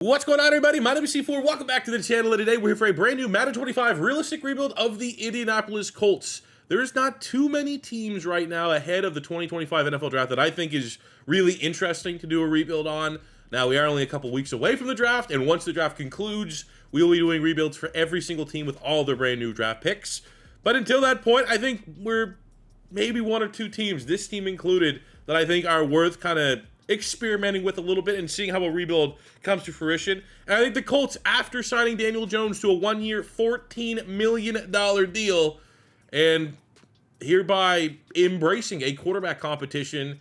What's going on, everybody? My name is C4. Welcome back to the channel, and today we're here for a brand new Madden 25 realistic rebuild of the Indianapolis Colts. There's not too many teams right now ahead of the 2025 NFL Draft that I think is really interesting to do a rebuild on. Now, we are only a couple weeks away from the draft, and once the draft concludes, we will be doing rebuilds for every single team with all their brand new draft picks. But until that point, I think we're maybe one or two teams, this team included, that I think are worth kind of experimenting with a little bit and seeing how a rebuild comes to fruition. And I think the Colts, after signing Daniel Jones to a one-year, $14 million deal, and hereby embracing a quarterback competition,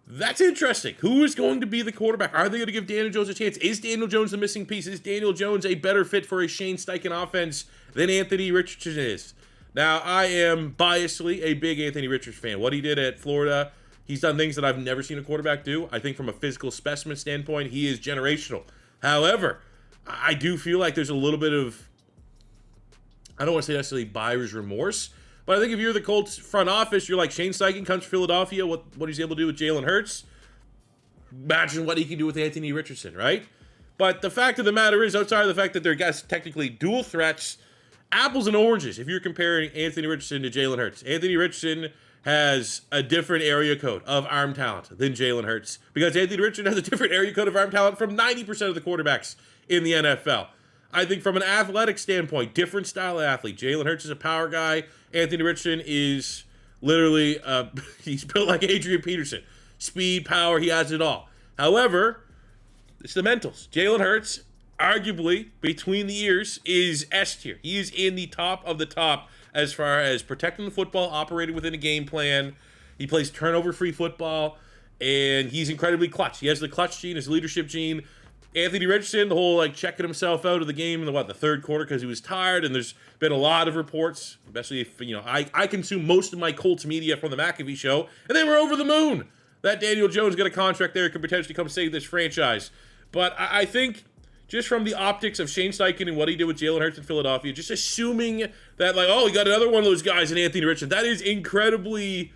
that's interesting. Who is going to be the quarterback? Are they going to give Daniel Jones a chance? Is Daniel Jones the missing piece? Is Daniel Jones a better fit for a Shane Steichen offense than Anthony Richardson is? Now, I am biasly a big Anthony Richardson fan. What he did at Florida, he's done things that I've never seen a quarterback do. I think from a physical specimen standpoint, he is generational. However, I do feel like there's a little bit of, I don't want to say necessarily buyer's remorse, but I think if you're the Colts front office, you're like, Shane Steichen comes to Philadelphia, what he's able to do with Jalen Hurts. Imagine what he can do with Anthony Richardson, right? But the fact of the matter is, outside of the fact that they're guys technically dual threats, apples and oranges if you're comparing Anthony Richardson to Jalen Hurts. Anthony Richardson has a different area code of arm talent than Jalen Hurts, because Anthony Richardson has a different area code of arm talent from 90% of the quarterbacks in the NFL. I think from an athletic standpoint, different style of athlete. Jalen Hurts is a power guy. Anthony Richardson is literally, he's built like Adrian Peterson. Speed, power, he has it all. However, it's the mentals. Jalen Hurts, arguably, between the ears, is S tier. He is in the top of the top as far as protecting the football, operating within a game plan. He plays turnover-free football, and he's incredibly clutch. He has the clutch gene, his leadership gene. Anthony Richardson, the whole like checking himself out of the game in the third quarter because he was tired, and there's been a lot of reports, especially if, I consume most of my Colts media from the McAfee show, and they were over the moon that Daniel Jones got a contract there, could potentially come save this franchise. But I think just from the optics of Shane Steichen and what he did with Jalen Hurts in Philadelphia, just assuming that, like, oh, we got another one of those guys in Anthony Richardson, that is incredibly,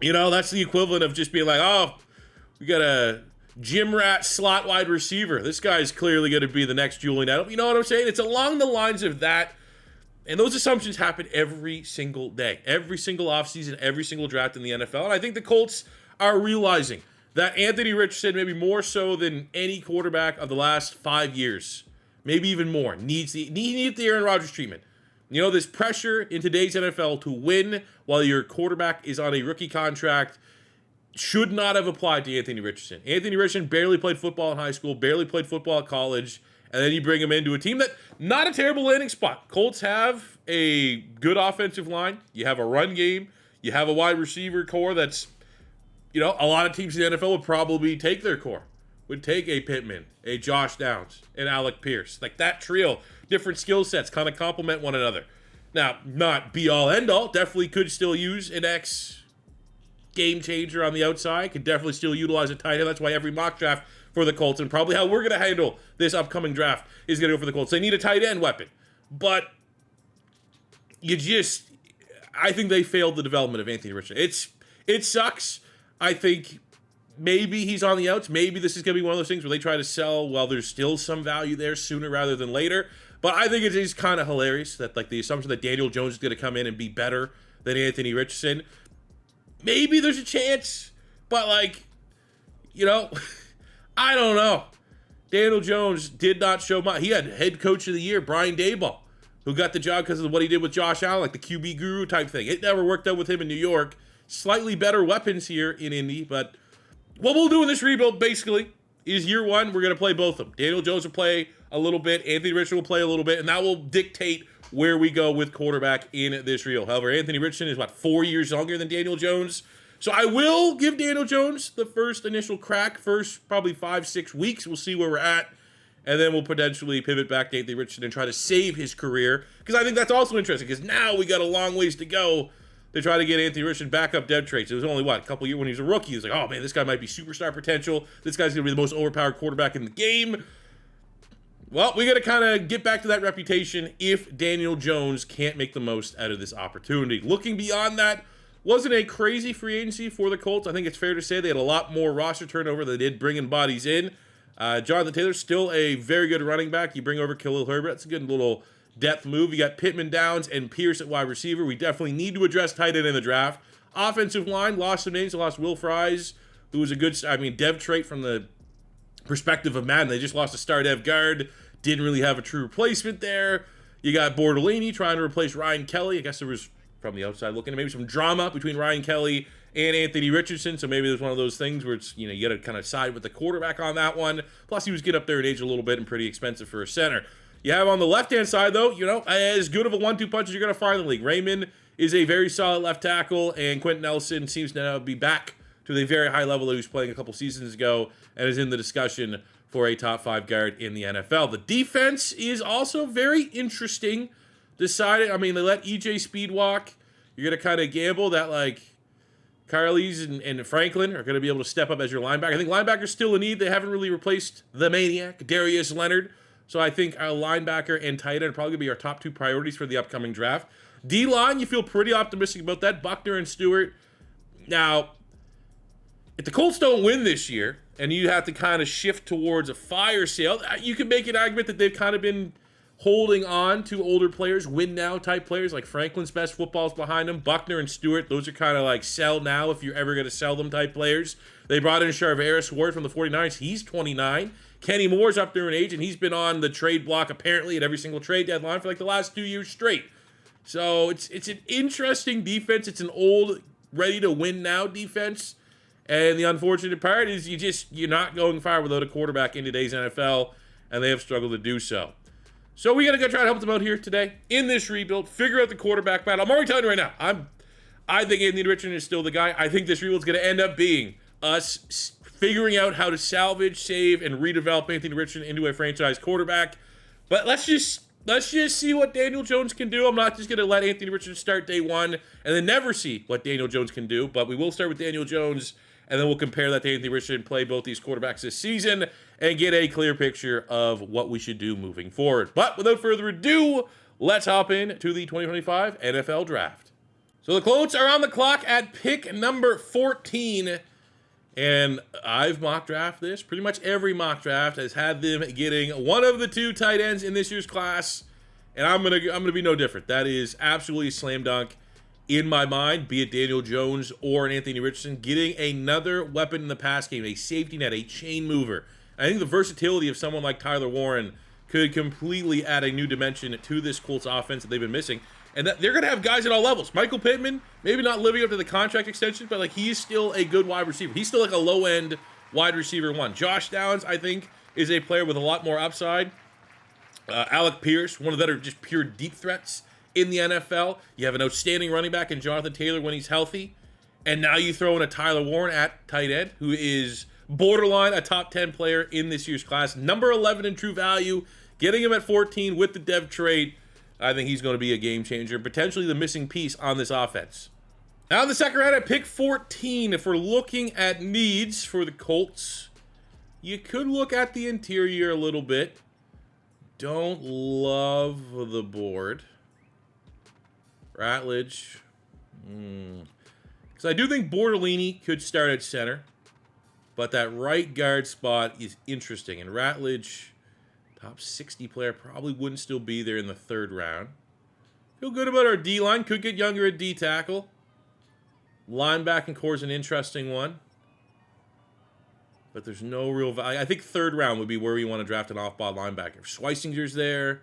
that's the equivalent of just being like, oh, we got a gym rat slot wide receiver. This guy's clearly going to be the next Julian Edelman. You know what I'm saying? It's along the lines of that. And those assumptions happen every single day, every single offseason, every single draft in the NFL. And I think the Colts are realizing that Anthony Richardson, maybe more so than any quarterback of the last 5 years, maybe even more, needs the Aaron Rodgers treatment. This pressure in today's NFL to win while your quarterback is on a rookie contract should not have applied to Anthony Richardson. Anthony Richardson barely played football in high school, barely played football at college, and then you bring him into a team that, not a terrible landing spot. Colts have a good offensive line. You have a run game. You have a wide receiver core that's, a lot of teams in the NFL would probably take their core. Would take a Pittman, a Josh Downs, and Alec Pierce. Like that trio, different skill sets, kind of complement one another. Now, not be-all, end-all. Definitely could still use an game changer on the outside. Could definitely still utilize a tight end. That's why every mock draft for the Colts, and probably how we're going to handle this upcoming draft, is going to go for the Colts. They need a tight end weapon. But I think they failed the development of Anthony Richardson. It sucks. I think maybe he's on the outs. Maybe this is going to be one of those things where they try to sell while there's still some value there sooner rather than later. But I think it is kind of hilarious that, like, the assumption that Daniel Jones is going to come in and be better than Anthony Richardson. Maybe there's a chance, but, like, I don't know. Daniel Jones did not show much. He had head coach of the year, Brian Daboll, who got the job because of what he did with Josh Allen, like the QB guru type thing. It never worked out with him in New York. Slightly better weapons here in Indy, but what we'll do in this rebuild, basically, is year one, we're going to play both of them. Daniel Jones will play a little bit, Anthony Richardson will play a little bit, and that will dictate where we go with quarterback in this rebuild. However, Anthony Richardson is, 4 years younger than Daniel Jones, so I will give Daniel Jones the first initial crack, first probably 5-6 weeks. We'll see where we're at, and then we'll potentially pivot back to Anthony Richardson and try to save his career, because I think that's also interesting, because now we got a long ways to go to try to get Anthony Richardson back up dev traits. It was only, a couple years when he was a rookie. He was like, oh, man, this guy might be superstar potential. This guy's going to be the most overpowered quarterback in the game. Well, we got to kind of get back to that reputation if Daniel Jones can't make the most out of this opportunity. Looking beyond that, wasn't a crazy free agency for the Colts. I think it's fair to say they had a lot more roster turnover than they did bringing bodies in. Jonathan Taylor, still a very good running back. You bring over Khalil Herbert. That's a good little depth move. You got Pittman, Downs, and Pierce at wide receiver. We definitely need to address tight end in the draft. Offensive line, lost some names. They lost Will Fries, who was a good, dev trait from the perspective of Madden. They just lost a star dev guard. Didn't really have a true replacement there. You got Bortolini trying to replace Ryan Kelly. I guess there was, from the outside looking, maybe some drama between Ryan Kelly and Anthony Richardson. So maybe there's one of those things where it's, you got to kind of side with the quarterback on that one. Plus, he was getting up there in age a little bit and pretty expensive for a center. You have on the left-hand side, though, as good of a 1-2 punch as you're going to find in the league. Raymond is a very solid left tackle, and Quentin Nelson seems to now be back to the very high level that he was playing a couple seasons ago and is in the discussion for a top 5 guard in the NFL. The defense is also very interesting. They let EJ Speed walk. You're going to kind of gamble that, Carles and Franklin are going to be able to step up as your linebacker. I think linebacker's still a need. They haven't really replaced the maniac, Darius Leonard. So I think our linebacker and tight end are probably going to be our top 2 priorities for the upcoming draft. D-line, you feel pretty optimistic about that. Buckner and Stewart. Now, if the Colts don't win this year, and you have to kind of shift towards a fire sale, you can make an argument that they've kind of been holding on to older players, win-now type players, like Franklin's best football's behind them. Buckner and Stewart, those are kind of like sell now if you're ever going to sell them type players. They brought in Charvarius Ward from the 49ers. He's 29. Kenny Moore's up there in age, and he's been on the trade block apparently at every single trade deadline for the last 2 years straight. So it's an interesting defense. It's an old, ready-to-win-now defense. And the unfortunate part is you're not going far without a quarterback in today's NFL, and they have struggled to do so. So we got to go try to help them out here today in this rebuild, figure out the quarterback battle. I'm already telling you right now, I think Anthony Richardson is still the guy. I think this rebuild is going to end up being us figuring out how to salvage, save, and redevelop Anthony Richardson into a franchise quarterback. But let's just see what Daniel Jones can do. I'm not just going to let Anthony Richardson start day one and then never see what Daniel Jones can do. But we will start with Daniel Jones, and then we'll compare that to Anthony Richardson, play both these quarterbacks this season, and get a clear picture of what we should do moving forward. But without further ado, let's hop in to the 2025 NFL Draft. So the Colts are on the clock at pick number 14. And I've mock draft this. Pretty much every mock draft has had them getting one of the 2 tight ends in this year's class. And I'm gonna be no different. That is absolutely a slam dunk in my mind, be it Daniel Jones or an Anthony Richardson, getting another weapon in the pass game, a safety net, a chain mover. I think the versatility of someone like Tyler Warren could completely add a new dimension to this Colts offense that they've been missing. And that they're going to have guys at all levels. Michael Pittman, maybe not living up to the contract extension, but he's still a good wide receiver. He's still a low-end wide receiver 1. Josh Downs, I think, is a player with a lot more upside. Alec Pierce, one of that are just pure deep threats in the NFL. You have an outstanding running back in Jonathan Taylor when he's healthy. And now you throw in a Tyler Warren at tight end, who is borderline a top 10 player in this year's class. Number 11 in true value. Getting him at 14 with the dev trade, I think he's going to be a game changer, potentially the missing piece on this offense. Now in the second round at pick 14, if we're looking at needs for the Colts, you could look at the interior a little bit. Don't love the board. Ratledge. Because I do think Bortolini could start at center, but that right guard spot is interesting. And Ratledge, top 60 player, probably wouldn't still be there in the 3rd round. Feel good about our D-line. Could get younger at D-tackle. Linebacking core is an interesting one. But there's no real value. I think 3rd round would be where we want to draft an off-ball linebacker. If Schweisinger's there,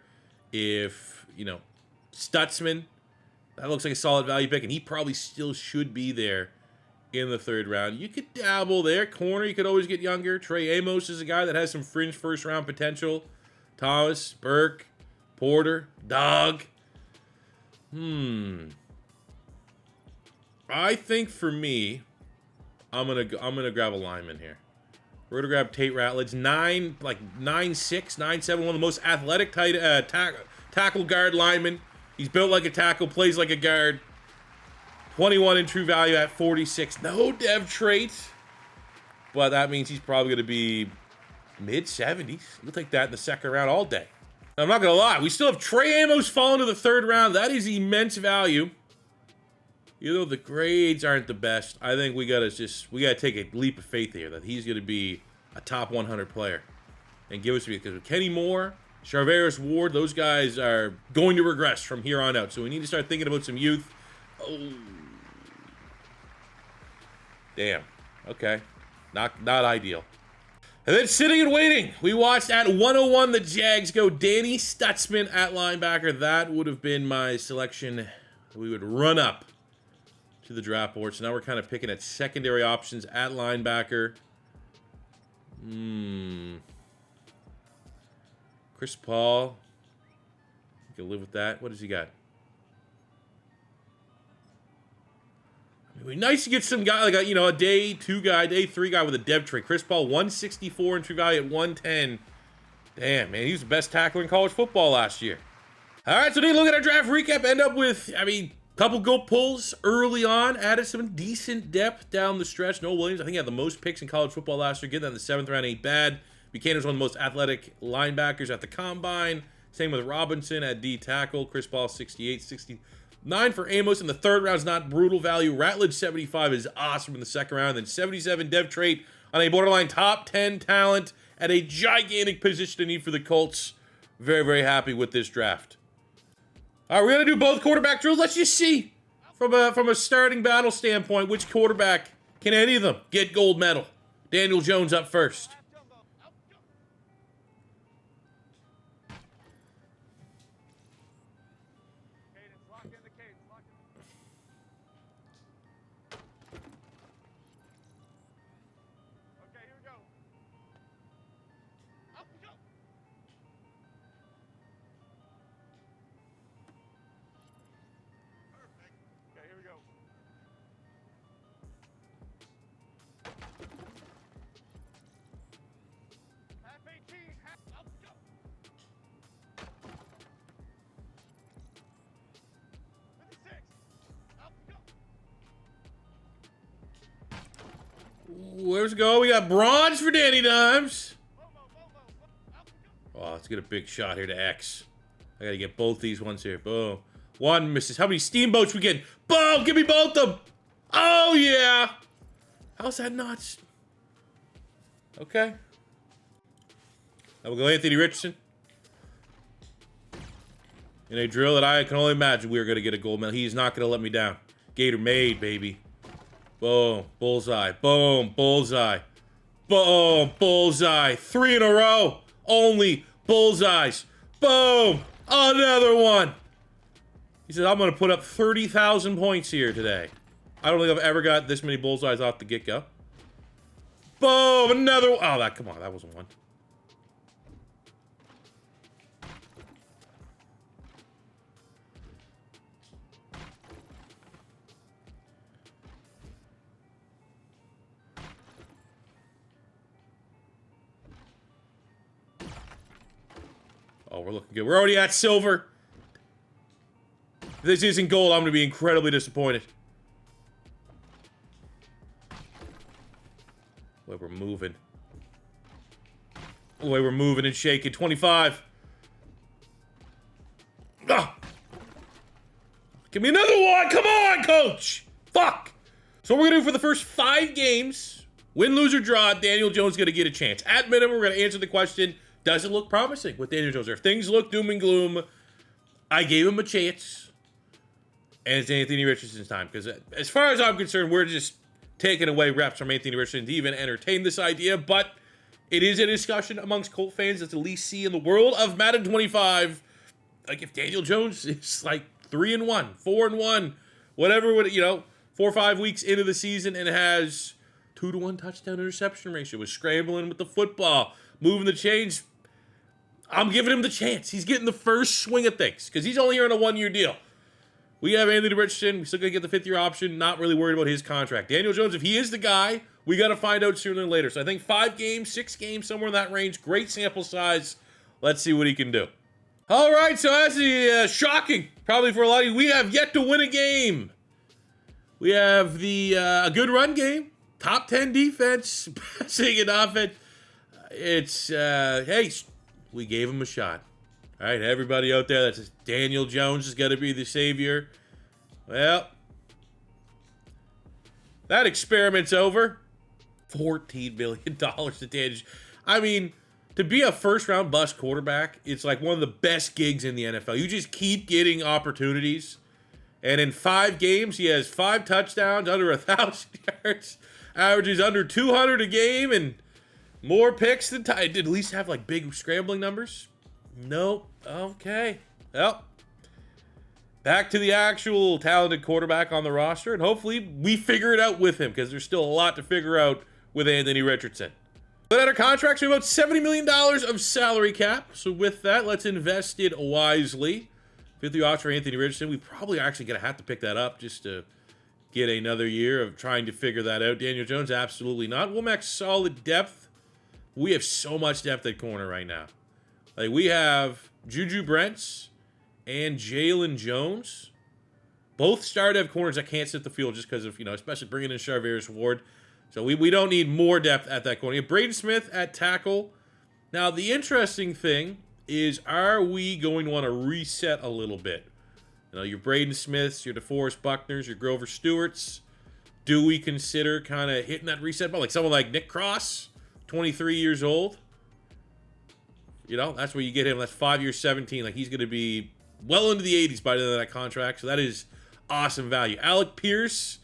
if, Stutzman, that looks like a solid value pick, and he probably still should be there in the 3rd round. You could dabble there. Corner, you could always get younger. Trey Amos is a guy that has some fringe first-round potential. Thomas, Burke, Porter, Dog. I think for me, I'm gonna grab a lineman here. We're gonna grab Tate Ratledge, 9'6", 9'7", one of the most athletic tackle guard linemen. He's built like a tackle, plays like a guard. 21 in true value at 46. No dev trait, but that means he's probably gonna be mid-70s. We'll take that in the 2nd round all day. Now, I'm not going to lie. We still have Trey Amos falling to the 3rd round. That is immense value. Even though the grades aren't the best, I think we got to take a leap of faith here that he's going to be a top 100 player and give us, because with Kenny Moore, Charvarius Ward, those guys are going to regress from here on out. So we need to start thinking about some youth. Oh. Damn. Okay. Not ideal. And then sitting and waiting, we watched at 101 the Jags go Danny Stutzman at linebacker. That would have been my selection. We would run up to the draft board. So now we're kind of picking at secondary options at linebacker. Chris Paul. You can live with that. What does he got? It'd be nice to get some guy like a day 2 guy, day 3 guy with a dev trait. Chris Paul, 164 entry value at 110. Damn, man, he was the best tackler in college football last year. All right, so take a look at our draft recap. End up with, couple goal pulls early on. Added some decent depth down the stretch. Noah Williams, I think he had the most picks in college football last year. Getting that in the 7th round ain't bad. Buchanan was one of the most athletic linebackers at the combine. Same with Robinson at D tackle. Chris Paul, 68, 69 for Amos in the 3rd round is not brutal value. Ratledge, 75 is awesome in the 2nd round. Then 77 dev trait on a borderline top 10 talent at a gigantic position of need for the Colts. Very, very happy with this draft. All right, we're going to do both quarterback drills. Let's just see from a starting battle standpoint, which quarterback can any of them get gold medal. Daniel Jones up first. Where's it go? We got bronze for Danny Dimes. Oh, let's get a big shot here to X. I gotta get both these ones here. Boom. One misses. How many steamboats we get? Boom! Give me both of them! Oh, yeah! How's that nuts? Okay. Now we'll go Anthony Richardson. In a drill that I can only imagine we are going to get a gold medal. He's not going to let me down. Gator made, baby. Boom. Bullseye. Boom. Bullseye. Boom. Bullseye. 3 in a row. Only bullseyes. Boom. Another one. He said, I'm going to put up 30,000 points here today. I don't think I've ever got this many bullseyes off the get-go. Boom. Another one. Oh, come on. That wasn't one. Oh, we're looking good. We're already at silver. If this isn't gold, I'm going to be incredibly disappointed. The way we're moving. The way we're moving and shaking. 25. Ah! Give me another one. Come on, coach. Fuck. So what we're going to do for the first 5 games, win, lose, or draw, Daniel Jones is going to get a chance. At minimum, we're going to answer the question, does it look promising with Daniel Jones? If things look doom and gloom, I gave him a chance. And it's Anthony Richardson's time. Because as far as I'm concerned, we're just taking away reps from Anthony Richardson to even entertain this idea. But it is a discussion amongst Colt fans that's at least see in the world of Madden 25. Like if Daniel Jones is like 3-1, 4-1, whatever, 4 or 5 weeks into the season and has 2-to-1 touchdown interception ratio, was scrambling with the football, moving the chains. I'm giving him the chance. He's getting the first swing of things because he's only here on a 1-year deal. We have Anthony Richardson. We still got to get the 5th-year option. Not really worried about his contract. Daniel Jones, if he is the guy, we got to find out sooner than later. So I think 5 games, 6 games, somewhere in that range. Great sample size. Let's see what he can do. All right, so that's shocking, probably for a lot of you. We have yet to win a game. We have a good run game, top 10 defense, passing and offense. It's, hey, we gave him a shot. All right, everybody out there that says Daniel Jones is going to be the savior. Well, that experiment's over. $14 million to Daniel. I mean, To be a first-round bust quarterback, it's like one of the best gigs in the NFL. You just keep getting opportunities. And in 5 games, he has 5 touchdowns, under 1,000 yards, averages under 200 a game, and more picks than Did at least have like big scrambling numbers? Nope. Okay. Well, back to the actual talented quarterback on the roster, and hopefully we figure it out with him, because there's still a lot to figure out with Anthony Richardson. But at our contracts, we have about $70 million of salary cap. So with that, let's invest it wisely. 50 odds for Anthony Richardson. We probably actually going to have to pick that up just to get another year of trying to figure that out. Daniel Jones, absolutely not. Womack's solid depth. We have so much depth at corner right now. Like, we have Juju Brents and Jalen Jones. Both start to have corners that can't sit the field just because of, especially bringing in Charvarius Ward. So we don't need more depth at that corner. You have Braden Smith at tackle. Now, the interesting thing is, are we going to want to reset a little bit? Your Braden Smiths, your DeForest Buckners, your Grover Stewarts. Do we consider kind of hitting that reset button? Like someone like Nick Cross, 23 years old. That's where you get him. That's 5 years, 17. Like, he's going to be well into the 80s by the end of that contract. So that is awesome value. Alec Pierce,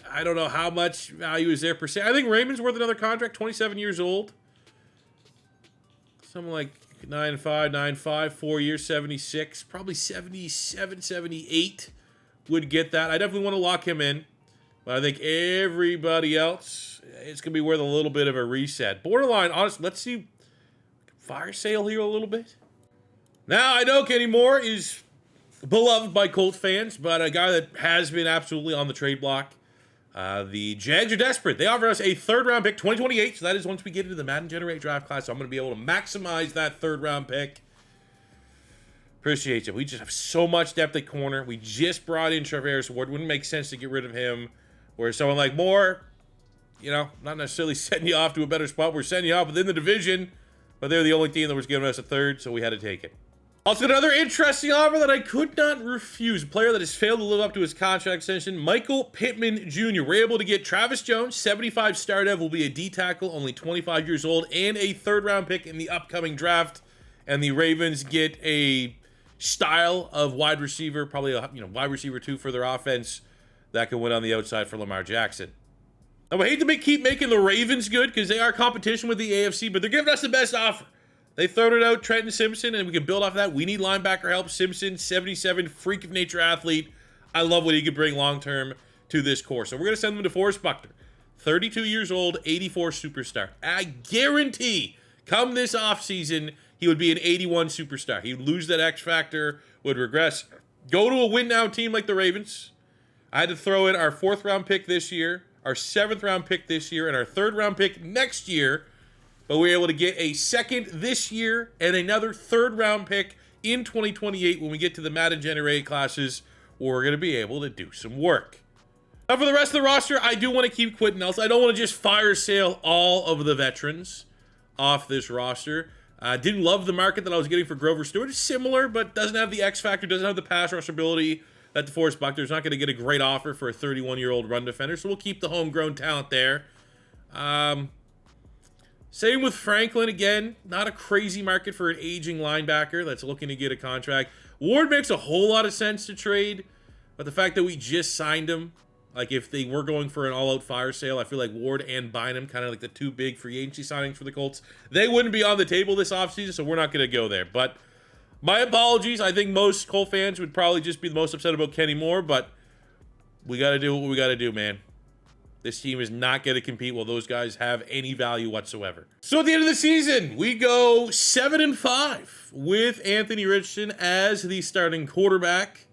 I don't know how much value is there per se. I think Raymond's worth another contract, 27 years old. Something like 9.5, 9.5, 4 years, 76, probably 77, 78 would get that. I definitely want to lock him in, but I think everybody else, it's going to be worth a little bit of a reset. Borderline, honestly, let's see, fire sale here a little bit. Now, I know Kenny Moore is beloved by Colts fans, but a guy that has been absolutely on the trade block. The Jags are desperate. They offer us a 3rd-round pick, 2028. So that is once we get into the Madden Generate draft class. So I'm going to be able to maximize that 3rd-round pick. Appreciate you. We just have so much depth at corner. We just brought in Charvarius Ward. Wouldn't make sense to get rid of him. Whereas someone like Moore, not necessarily setting you off to a better spot. We're setting you off within the division, but they're the only team that was giving us a 3rd, so we had to take it. Also, another interesting offer that I could not refuse. A player that has failed to live up to his contract extension, Michael Pittman Jr. We're able to get Travis Jones, 75 star dev, will be a D tackle, only 25 years old, and a 3rd-round pick in the upcoming draft. And the Ravens get a style of wide receiver, probably a wide receiver 2 for their offense that can win on the outside for Lamar Jackson. I would hate to keep making the Ravens good because they are competition with the AFC, but they're giving us the best offer. They thrown it out, Trenton Simpson, and we can build off of that. We need linebacker help. Simpson, 77, freak of nature athlete. I love what he could bring long-term to this core. So we're going to send him to DeForest Buckner, 32 years old, 84 superstar. I guarantee come this offseason, he would be an 81 superstar. He would lose that X factor, would regress, go to a win-now team like the Ravens. I had to throw in our 4th-round pick this year, our 7th-round pick this year, and our 3rd-round pick next year. But we were able to get a 2nd this year and another 3rd-round pick in 2028 when we get to the Madden Generate classes, where we're going to be able to do some work. Now, for the rest of the roster, I do want to keep Quentin Nelson. I don't want to just fire sale all of the veterans off this roster. I didn't love the market that I was getting for Grover Stewart. It's similar, but doesn't have the X factor, doesn't have the pass rush ability that DeForest Buckner's not going to get a great offer for a 31-year-old run defender, so we'll keep the homegrown talent there. Same with Franklin. Again, not a crazy market for an aging linebacker that's looking to get a contract. Ward makes a whole lot of sense to trade, but the fact that we just signed him, like if they were going for an all-out fire sale, I feel like Ward and Bynum, kind of like the 2 big free agency signings for the Colts, they wouldn't be on the table this offseason, so we're not going to go there. But my apologies. I think most Colt fans would probably just be the most upset about Kenny Moore, but we got to do what we got to do, man. This team is not going to compete while those guys have any value whatsoever. So at the end of the season, we go 7-5 with Anthony Richardson as the starting quarterback,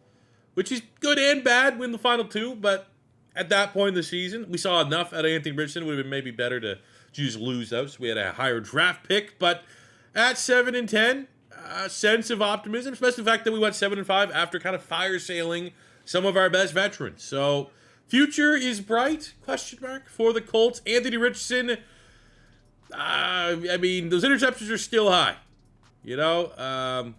which is good and bad in the final 2. But at that point in the season, we saw enough out of Anthony Richardson. It would have been maybe better to just lose those. We had a higher draft pick. But at 7-10, a sense of optimism, especially the fact that we went 7-5 after kind of fire sailing some of our best veterans. So future is bright, question mark, for the Colts. Anthony Richardson, I mean, those interceptions are still high. 12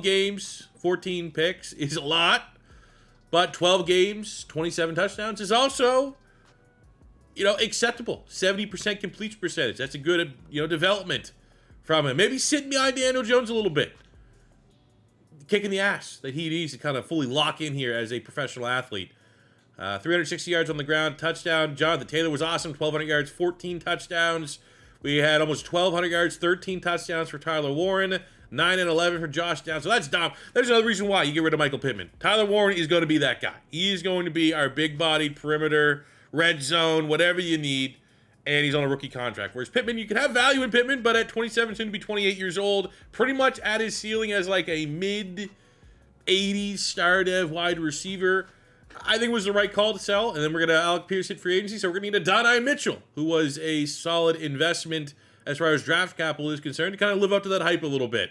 games, 14 picks is a lot, but 12 games, 27 touchdowns is also acceptable. 70% completion percentage. That's a good, development from him. Maybe sitting behind Daniel Jones a little bit. Kicking the ass that he needs to kind of fully lock in here as a professional athlete. 360 yards on the ground, touchdown. Jonathan Taylor was awesome, 1,200 yards, 14 touchdowns. We had almost 1,200 yards, 13 touchdowns for Tyler Warren, 9 and 11 for Josh Downs. So that's dumb. There's another reason why you get rid of Michael Pittman. Tyler Warren is going to be that guy. He is going to be our big-bodied perimeter, red zone, whatever you need, and he's on a rookie contract. Whereas Pittman, you can have value in Pittman, but at 27, soon to be 28 years old, pretty much at his ceiling as like a mid-80s star dev wide receiver, I think was the right call to sell. And then we're going to Alec Pierce hit free agency, so we're going to need Adonai Mitchell, who was a solid investment as far as draft capital is concerned, to kind of live up to that hype a little bit.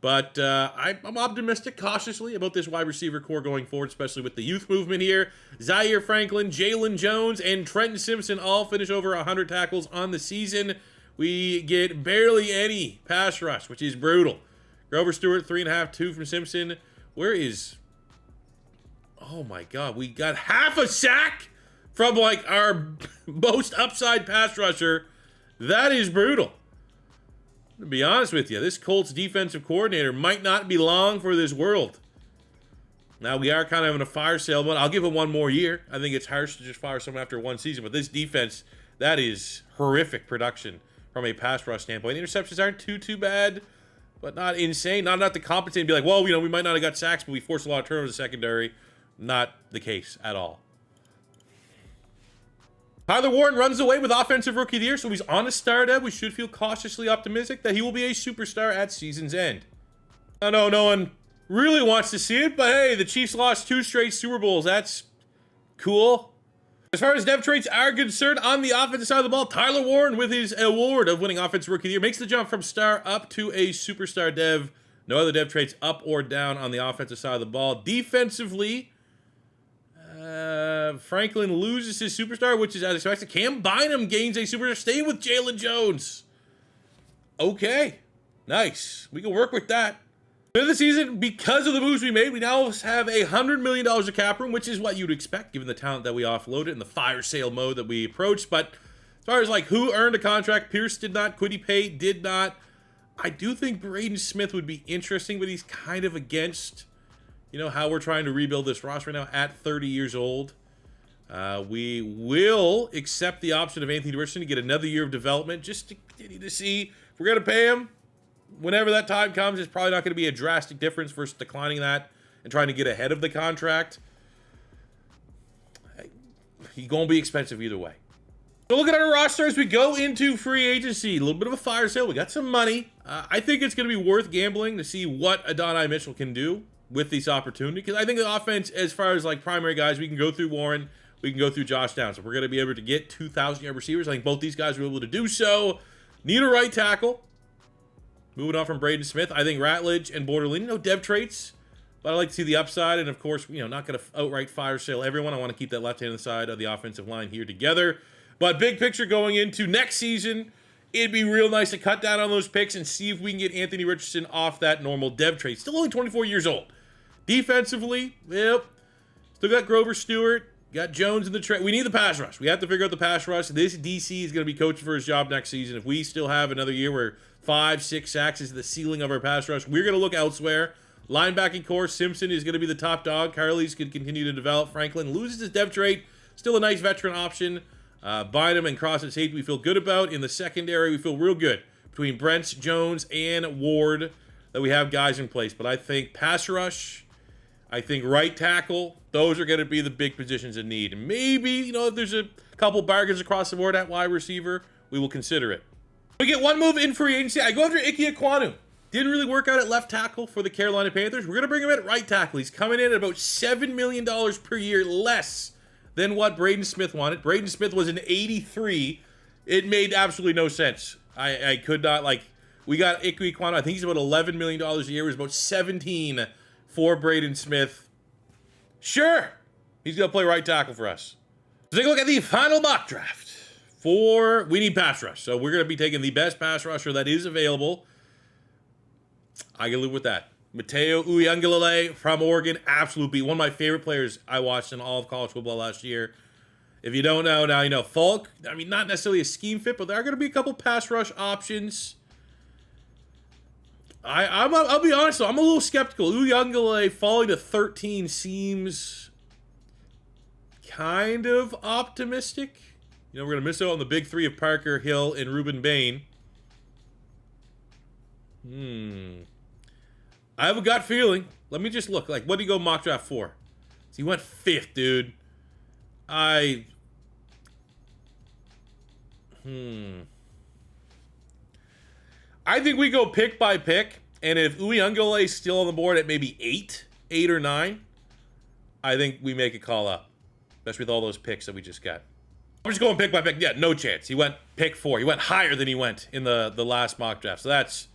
But I'm optimistic, cautiously, about this wide receiver core going forward, especially with the youth movement here. Zaire Franklin, Jalen Jones, and Trenton Simpson all finish over 100 tackles on the season. We get barely any pass rush, which is brutal. Grover Stewart, 3.5, 2 from Simpson. Where is... Oh my God, we got half a sack from like our most upside pass rusher. That is brutal. To be honest with you, this Colts defensive coordinator might not be long for this world. Now, we are kind of in a fire sale, but I'll give him one more year. I think it's harsh to just fire someone after one season, but this defense, that is horrific production from a pass rush standpoint. Interceptions aren't too bad, but not insane. Not enough to compensate and be like, well, we might not have got sacks, but we forced a lot of turnovers in the secondary. Not the case at all. Tyler Warren runs away with Offensive Rookie of the Year, so he's on a star dev. We should feel cautiously optimistic that he will be a superstar at season's end. I know no one really wants to see it, but hey, the Chiefs lost 2 straight Super Bowls. That's cool. As far as dev traits are concerned, on the offensive side of the ball, Tyler Warren, with his award of winning Offensive Rookie of the Year, makes the jump from star up to a superstar dev. No other dev traits up or down on the offensive side of the ball. Defensively, Franklin loses his superstar, which is as expected. Cam Bynum gains a superstar, staying with Jalen Jones. Okay, nice. We can work with that. End of the season, because of the moves we made, we now have $100 million of cap room, which is what you'd expect given the talent that we offloaded and the fire sale mode that we approached. But as far as like who earned a contract, Pierce did not. Quiddy Pay did not. I do think Braden Smith would be interesting, but he's kind of against, how we're trying to rebuild this roster right now at 30 years old. We will accept the option of Anthony Richardson to get another year of development just to continue to see if we're going to pay him. Whenever that time comes, it's probably not going to be a drastic difference versus declining that and trying to get ahead of the contract. He's going to be expensive either way. So look at our roster as we go into free agency. A little bit of a fire sale. We got some money. I think it's going to be worth gambling to see what Adonai Mitchell can do with this opportunity, because I think the offense, as far as like primary guys, we can go through Warren, we can go through Josh Downs. If we're going to be able to get 2,000-yard receivers, I think both these guys will be able to do so. Need a right tackle. Moving on from Braden Smith, I think Ratledge and Borderline, no dev traits, but I like to see the upside. And of course, not going to outright fire sale everyone. I want to keep that left-hand side of the offensive line here together. But big picture going into next season, it'd be real nice to cut down on those picks and see if we can get Anthony Richardson off that normal dev trait. Still only 24 years old. Defensively, yep. Still got Grover Stewart, got Jones in the trade. We need the pass rush. We have to figure out the pass rush. This DC is going to be coaching for his job next season. If we still have another year where 5-6 sacks is the ceiling of our pass rush, we're going to look elsewhere. Linebacking core, Simpson is going to be the top dog. Carly's could continue to develop. Franklin loses his dev trait. Still a nice veteran option. Bynum and Cross at safety we feel good about. In the secondary, we feel real good between Brents, Jones, and Ward that we have guys in place. But I think pass rush, I think right tackle, those are going to be the big positions in need. And maybe, if there's a couple bargains across the board at wide receiver, we will consider it. We get one move in free agency. I go after Ike Ekwonu. Didn't really work out at left tackle for the Carolina Panthers. We're going to bring him at right tackle. He's coming in at about $7 million per year less than what Braden Smith wanted. Braden Smith was an 83. It made absolutely no sense. I could not, we got Ike Ekwonu. I think he's about $11 million a year. It was about 17 for Braden Smith. Sure, he's going to play right tackle for us. So take a look at the final mock draft. We need pass rush. So we're going to be taking the best pass rusher that is available. I can live with that. Mateo Uiagalelei from Oregon, absolute beat. One of my favorite players I watched in all of college football last year. If you don't know, now you know. Falk, I mean, not necessarily a scheme fit, but there are going to be a couple pass rush options. I'll be honest, though, I'm a little skeptical. Uyunglele falling to 13 seems kind of optimistic. You know, we're going to miss out on the big three of Parker, Hill, and Ruben Bain. I have a gut feeling. Let me just look. Like, what did he go mock draft for? So he went 5th, dude. I think we go pick by pick, and if Uyunglele is still on the board at maybe 8 or 9, I think we make a call up, especially with all those picks that we just got. I'm just going pick by pick. Yeah, no chance. He went pick 4. He went higher than he went in the last mock draft, so that's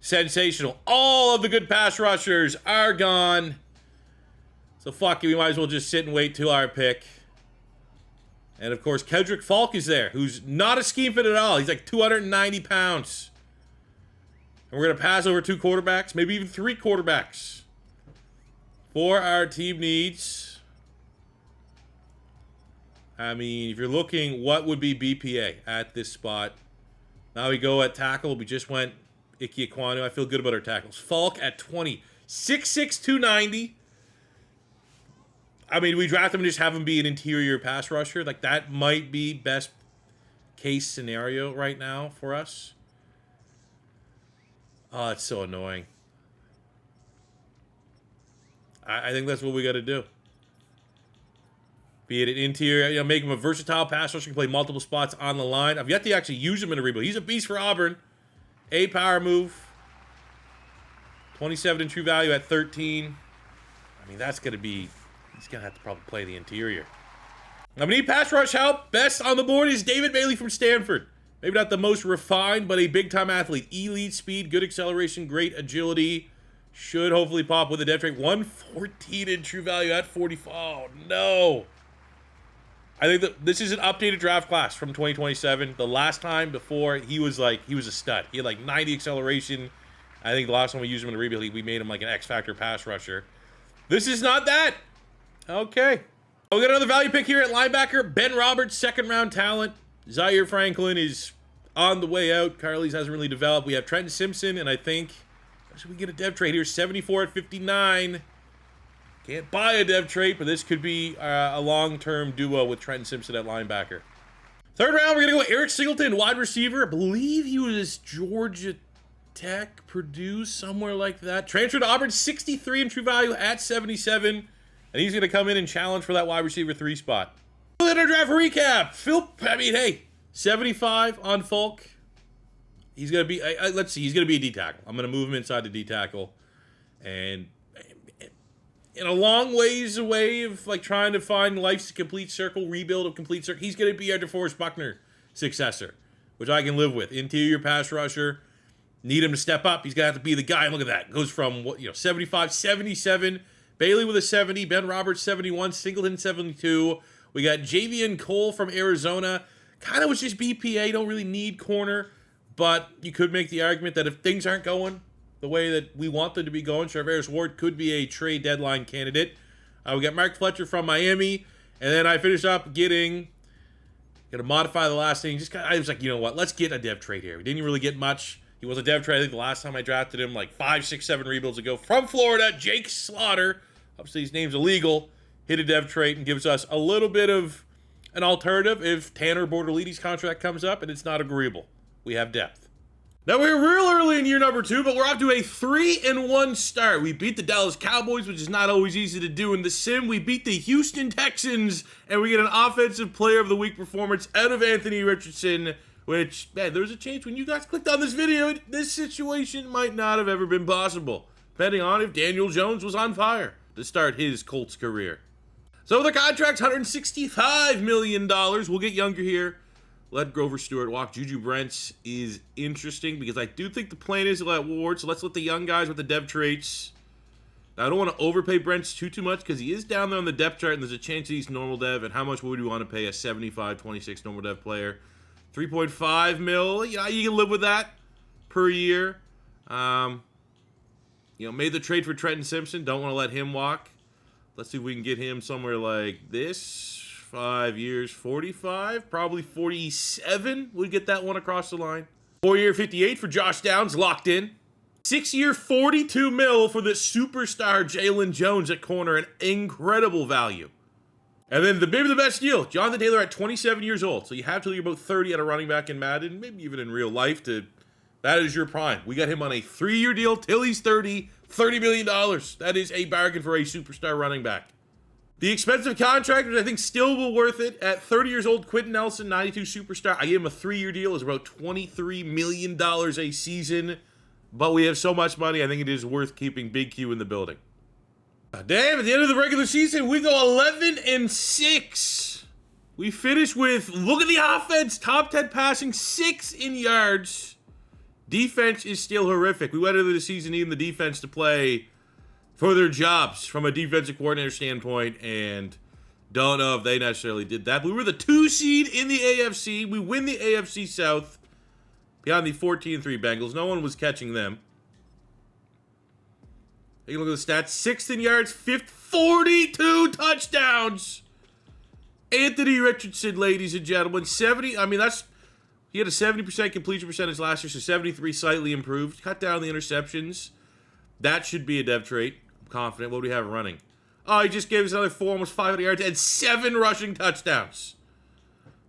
sensational. All of the good pass rushers are gone, so fuck it. We might as well just sit and wait till our pick. And, of course, Kedrick Falk is there, who's not a scheme fit at all. He's like 290 pounds. And we're going to pass over 2 quarterbacks, maybe even 3 quarterbacks for our team needs. I mean, if you're looking, what would be BPA at this spot? Now we go at tackle. We just went Ike Ekwonu. I feel good about our tackles. Falk at 20. 6'6", 290. I mean, we draft him and just have him be an interior pass rusher. Like, that might be best case scenario right now for us. Oh, it's so annoying. I think that's what we got to do. Be it an interior, you know, make him a versatile pass rusher, can play multiple spots on the line. I've yet to actually use him in a rebuild. He's a beast for Auburn. A power move. 27 in true value at 13. I mean, that's going to be... He's going to have to probably play the interior. I'm going to need pass rush help. Best on the board is David Bailey from Stanford. Maybe not the most refined, but a big-time athlete. Elite speed, good acceleration, great agility. Should hopefully pop with a depth rate. 114 in true value at 45. Oh, no. I think that this is an updated draft class from 2027. The last time before, he was a stud. He had like 90 acceleration. I think the last time we used him in the rebuild, we made him like an X-Factor pass rusher. This is not that. Okay. We got another value pick here at linebacker. Ben Roberts, 2nd-round talent. Zaire Franklin is on the way out. Carly's hasn't really developed. We have Trenton Simpson, and I think, should we get a dev trade here? 74 at 59. Can't buy a dev trade, but this could be a long-term duo with Trenton Simpson at linebacker. 3rd round, we're going to go Eric Singleton, wide receiver. I believe he was Georgia Tech, Purdue, somewhere like that. Transferred to Auburn, 63 in true value at 77. And he's going to come in and challenge for that wide receiver 3 spot. Then our draft recap. I mean, hey, 75 on Falk. He's going to be, let's see, he's going to be a D tackle. I'm going to move him inside the D tackle. And in a long ways away of like trying to find life's complete circle, rebuild of complete circle, he's going to be our DeForest Buckner successor, which I can live with. Interior pass rusher. Need him to step up. He's going to have to be the guy. Look at that. Goes from, 75, 77. Bailey with a 70. Ben Roberts, 71. Singleton, 72. We got Javian Cole from Arizona. Kind of was just BPA. Don't really need corner. But you could make the argument that if things aren't going the way that we want them to be going, Charvarius Ward could be a trade deadline candidate. We got Mark Fletcher from Miami. And then I finished up going to modify the last thing. I was like, you know what? Let's get a dev trade here. We didn't really get much. He was a dev trade. I think the last time I drafted him, like 5, 6, 7 rebuilds ago. From Florida, Jake Slaughter. Obviously, his name's illegal. Hit a dev trade and gives us a little bit of an alternative if Tanner Bortolini's contract comes up and it's not agreeable. We have depth. Now, we're real early in year number 2, but we're off to a 3-1 start. We beat the Dallas Cowboys, which is not always easy to do in the sim. We beat the Houston Texans, and we get an Offensive Player of the Week performance out of Anthony Richardson, which, man, there's a chance when you guys clicked on this video, this situation might not have ever been possible, depending on if Daniel Jones was on fire to start his Colts career. So the contract's $165 million. We'll get younger here. Let Grover Stewart walk. Juju Brents is interesting because I do think the plan is to let Ward, so let's let the young guys with the dev traits. Now, I don't want to overpay Brents too much because he is down there on the depth chart and there's a chance he's normal dev. And how much would we want to pay a 75-26 normal dev player? 3.5 mil. You can live with that per year. Made the trade for Trenton Simpson. Don't want to let him walk. Let's see if we can get him somewhere like this. 5 years, 45, probably 47 would get that one across the line. 4-year, 58 for Josh Downs, locked in. 6-year, 42 mil for the superstar Jalen Jones at corner, an incredible value. And then maybe the best deal, Jonathan Taylor at 27 years old. So you have till you're about 30 at a running back in Madden, maybe even in real life. That is your prime. We got him on a 3-year deal till he's 30, $30 million. That is a bargain for a superstar running back. The expensive contract, which I think still will worth it, at 30 years old, Quentin Nelson, 92 superstar. I gave him a 3-year deal. It's about $23 million a season. But we have so much money, I think it is worth keeping Big Q in the building. Damn, at the end of the regular season, we go 11-6. We finish with, look at the offense, top 10 passing, 6 in yards. Defense is still horrific. We went into the season needing the defense to play for their jobs from a defensive coordinator standpoint, and don't know if they necessarily did that. We were the 2 seed in the AFC. We win the AFC South beyond the 14-3 Bengals. No one was catching them. Take a look at the stats. 6th in yards, 42 touchdowns. Anthony Richardson, ladies and gentlemen. He had a 70% completion percentage last year, so 73 slightly improved. Cut down the interceptions. That should be a dev trait. I'm confident. What do we have running? Oh, he just gave us another 4, almost 500 yards, and 7 rushing touchdowns.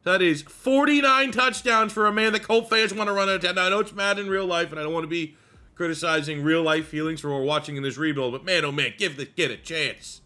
That is 49 touchdowns for a man that Colt fans want to run out of 10. Now, I know it's Madden in real life, and I don't want to be criticizing real-life feelings for what we're watching in this rebuild, but man, oh man, give the kid a chance.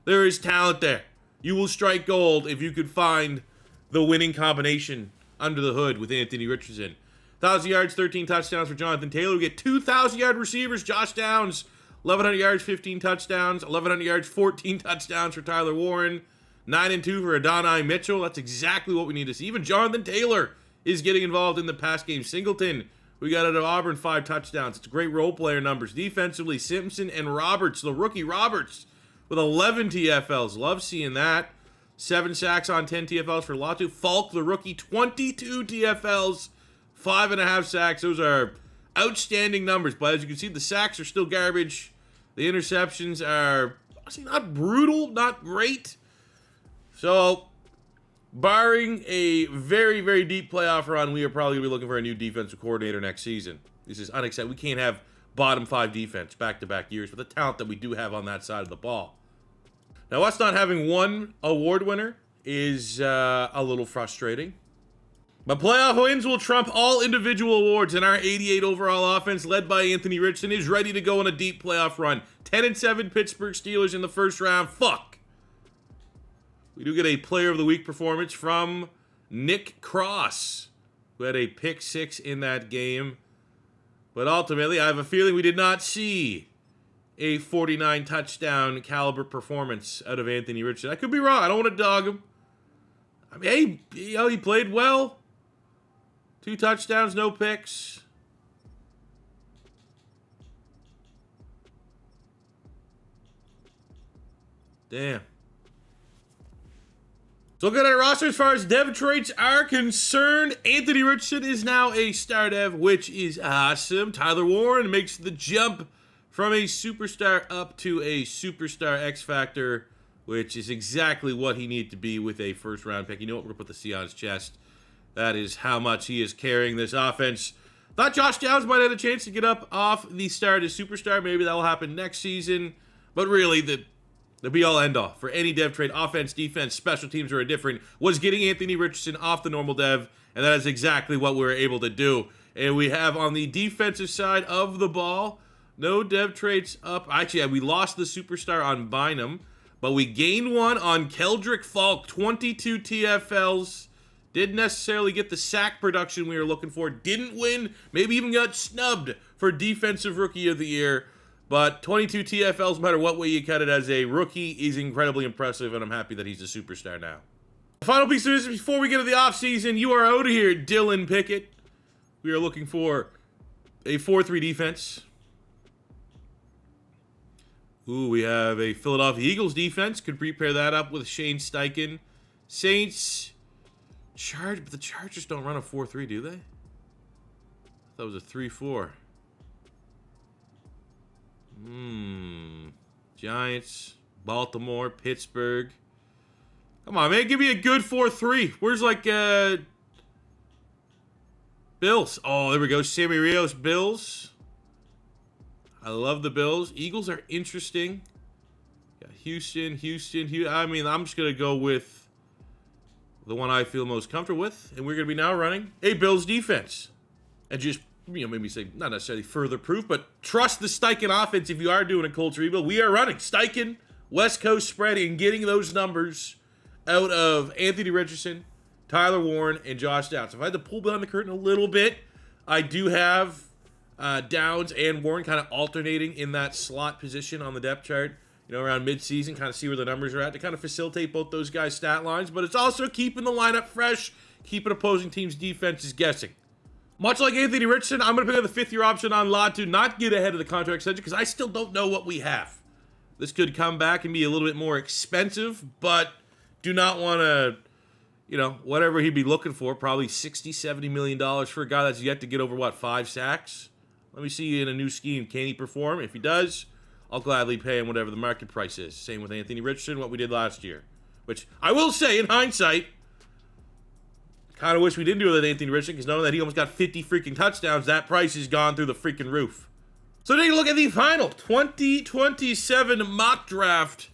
There is talent there. You will strike gold if you could find the winning combination under the hood with Anthony Richardson. 1,000 yards, 13 touchdowns for Jonathan Taylor. We get 2,000-yard receivers. Josh Downs, 1,100 yards, 15 touchdowns. 1,100 yards, 14 touchdowns for Tyler Warren. 9-2 for Adonai Mitchell. That's exactly what we need to see. Even Jonathan Taylor is getting involved in the pass game. Singleton, we got out of Auburn, 5 touchdowns. It's great role player numbers. Defensively, Simpson and Roberts, the rookie Roberts, with 11 TFLs. Love seeing that. 7 sacks on 10 TFLs for Latu. Falk, the rookie, 22 TFLs, 5.5 sacks. Those are outstanding numbers. But as you can see, the sacks are still garbage. The interceptions are, honestly, not brutal, not great. So, barring a very, very deep playoff run, we are probably going to be looking for a new defensive coordinator next season. This is unacceptable. We can't have bottom 5 defense back-to-back years with the talent that we do have on that side of the ball. Now, us not having one award winner is a little frustrating. But playoff wins will trump all individual awards, and our 88 overall offense, led by Anthony Richardson, is ready to go on a deep playoff run. 10-7 Pittsburgh Steelers in the first round. Fuck. We do get a Player of the Week performance from Nick Cross, who had a pick 6 in that game. But ultimately, I have a feeling we did not see a 49 touchdown caliber performance out of Anthony Richardson. I could be wrong. I don't want to dog him. I mean, hey, he played well. 2 touchdowns, no picks. Damn. So look at our roster as far as dev traits are concerned. Anthony Richardson is now a star dev, which is awesome. Tyler Warren makes the jump from a superstar up to a superstar X Factor, which is exactly what he needed to be with a first-round pick. You know what? We're going to put the C on his chest. That is how much he is carrying this offense. Thought Josh Downs might have a chance to get up off the star to superstar. Maybe that will happen next season. But really, the be-all, end-all for any dev trade, offense, defense, special teams are indifferent, was getting Anthony Richardson off the normal dev, and that is exactly what we were able to do. And we have on the defensive side of the ball, no dev traits up. Actually, we lost the superstar on Bynum, but we gained one on Keldrick Falk, 22 TFLs. Didn't necessarily get the sack production we were looking for. Didn't win. Maybe even got snubbed for Defensive Rookie of the Year. But 22 TFLs, no matter what way you cut it, as a rookie, is incredibly impressive, and I'm happy that he's a superstar now. The final piece of this before we get to the offseason, you are out of here, Dylan Pickett. We are looking for a 4-3 defense. Ooh, we have a Philadelphia Eagles defense. Could prepare that up with Shane Steichen. Saints, but the Chargers don't run a 4-3, do they? That was a 3-4. Giants, Baltimore, Pittsburgh. Come on, man. Give me a good 4-3. Where's, like, Bills? Oh, there we go. Sammy Rios, Bills. I love the Bills. Eagles are interesting. Got Houston. I mean, I'm just going to go with the one I feel most comfortable with. And we're going to be now running a Bills defense. And just, maybe say, not necessarily further proof, but trust the Steichen offense if you are doing a Colts rebuild. We are running Steichen, West Coast spread, and getting those numbers out of Anthony Richardson, Tyler Warren, and Josh Downs. If I had to pull behind the curtain a little bit, I do have Downs and Warren kind of alternating in that slot position on the depth chart, around midseason, kind of see where the numbers are at to kind of facilitate both those guys' stat lines. But it's also keeping the lineup fresh, keeping opposing teams' defenses guessing. Much like Anthony Richardson, I'm going to pick up the fifth-year option on Latu, not get ahead of the contract extension because I still don't know what we have. This could come back and be a little bit more expensive, but do not want to, whatever he'd be looking for, probably $60, $70 million for a guy that's yet to get over, 5 sacks? Let me see you in a new scheme. Can he perform? If he does, I'll gladly pay him whatever the market price is. Same with Anthony Richardson, what we did last year. Which, I will say, in hindsight, kind of wish we didn't do it with Anthony Richardson, because knowing that he almost got 50 freaking touchdowns, that price has gone through the freaking roof. So take a look at the final 2027 mock draft.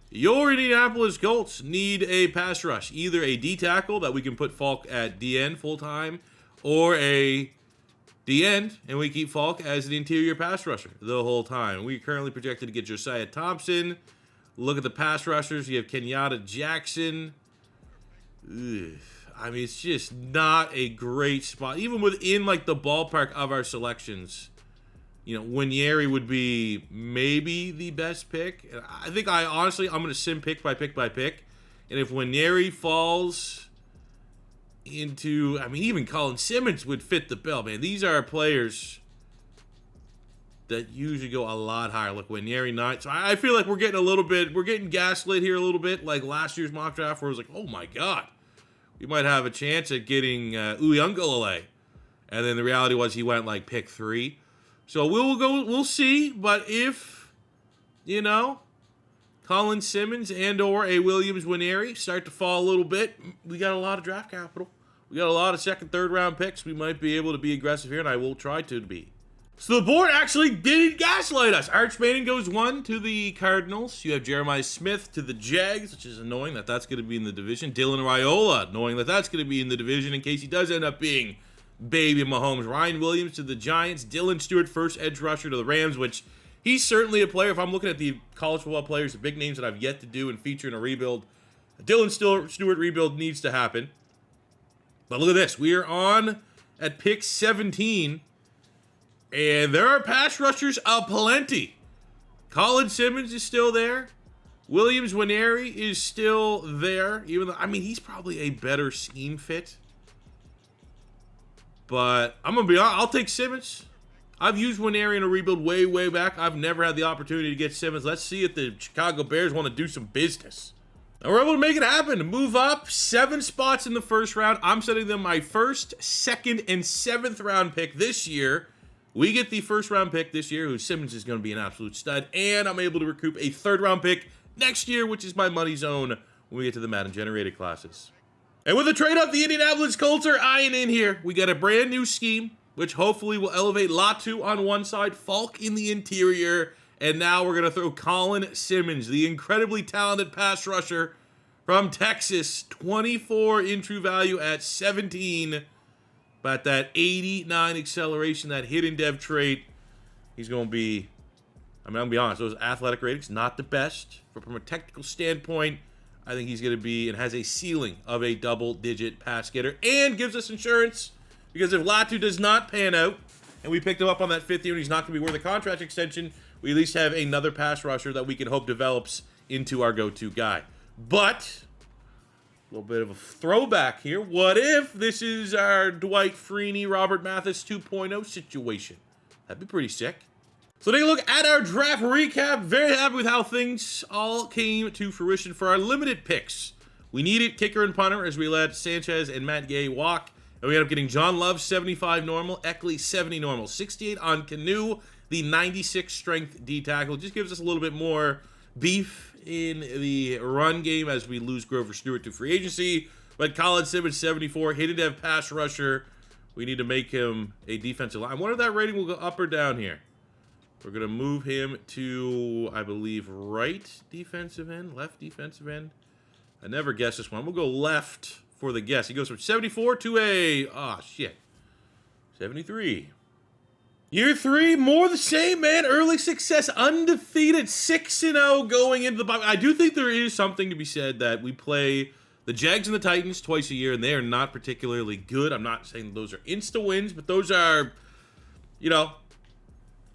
Your Indianapolis Colts need a pass rush. Either a D tackle that we can put Falk at DN full-time, or a D-end, and we keep Falk as the interior pass rusher the whole time. We currently projected to get Josiah Thompson. Look at the pass rushers. You have Kenyatta Jackson. Ugh. I mean, it's just not a great spot. Even within, the ballpark of our selections, Nwaneri would be maybe the best pick. I think I'm going to sim pick by pick by pick. And if Nwaneri falls into, even Colin Simmons would fit the bill, man. These are players that usually go a lot higher. Look, Nwaneri 9. So I feel like we're getting gaslit here a little bit, like last year's mock draft where it was like, oh my God, we might have a chance at getting Uyunglele. And then the reality was he went pick 3. So we'll see. But if, Colin Simmons and or a Williams Nwaneri start to fall a little bit, we got a lot of draft capital. We got a lot of second, third round picks. We might be able to be aggressive here, and I will try to be. So the board actually didn't gaslight us. Arch Manning goes 1 to the Cardinals. You have Jeremiah Smith to the Jags, which is annoying that that's going to be in the division. Dylan Raiola, knowing that that's going to be in the division in case he does end up being baby Mahomes. Ryan Williams to the Giants. Dylan Stewart, first edge rusher to the Rams, which he's certainly a player. If I'm looking at the college football players, the big names that I've yet to do and feature in a rebuild, Dylan Stewart rebuild needs to happen. But look at this. We are on at pick 17, and there are pass rushers aplenty. Colin Simmons is still there. Williams Nwaneri is still there. Even though, he's probably a better scheme fit. But I'm going to be honest, I'll take Simmons. I've used Nwaneri in a rebuild way, way back. I've never had the opportunity to get Simmons. Let's see if the Chicago Bears want to do some business. And we're able to make it happen, to move up 7 spots in the first round. I'm setting them my first, second, and 7th round pick this year. We get the first round pick this year, who Simmons is going to be an absolute stud. And I'm able to recoup a 3rd round pick next year, which is my money zone when we get to the Madden generated classes. And with the trade up, the Indianapolis Colts are eyeing in here. We got a brand new scheme, which hopefully will elevate Latu on one side, Falk in the interior, and now we're going to throw Colin Simmons, the incredibly talented pass rusher from Texas, 24 in true value at 17, but that 89 acceleration, that hidden dev trait, he's going to be, I'm going to be honest, those athletic ratings, not the best, but from a technical standpoint, I think he's going to be and has a ceiling of a double-digit pass getter and gives us insurance. Because if Latu does not pan out, and we picked him up on that 5th year and he's not going to be worth a contract extension, we at least have another pass rusher that we can hope develops into our go-to guy. But, a little bit of a throwback here. What if this is our Dwight Freeney, Robert Mathis 2.0 situation? That'd be pretty sick. So take a look at our draft recap. Very happy with how things all came to fruition for our limited picks. We needed kicker and punter as we let Sanchez and Matt Gay walk. And we ended up getting John Love, 75 normal, Eckley, 70 normal, 68 on Canoe, the 96 strength D tackle. Just gives us a little bit more beef in the run game as we lose Grover Stewart to free agency. But Colin Simmons, 74, he didn't have pass rusher. We need to make him a defensive line. I wonder if that rating will go up or down here. We're going to move him to, I believe, right defensive end, left defensive end. I never guessed this one. We'll go left for the guess. He goes from 74 to a, 73. Year 3, more the same, man. Early success, undefeated, 6-0 going into the bye. I do think there is something to be said that we play the Jags and the Titans twice a year, and they are not particularly good. I'm not saying those are insta wins, but those are,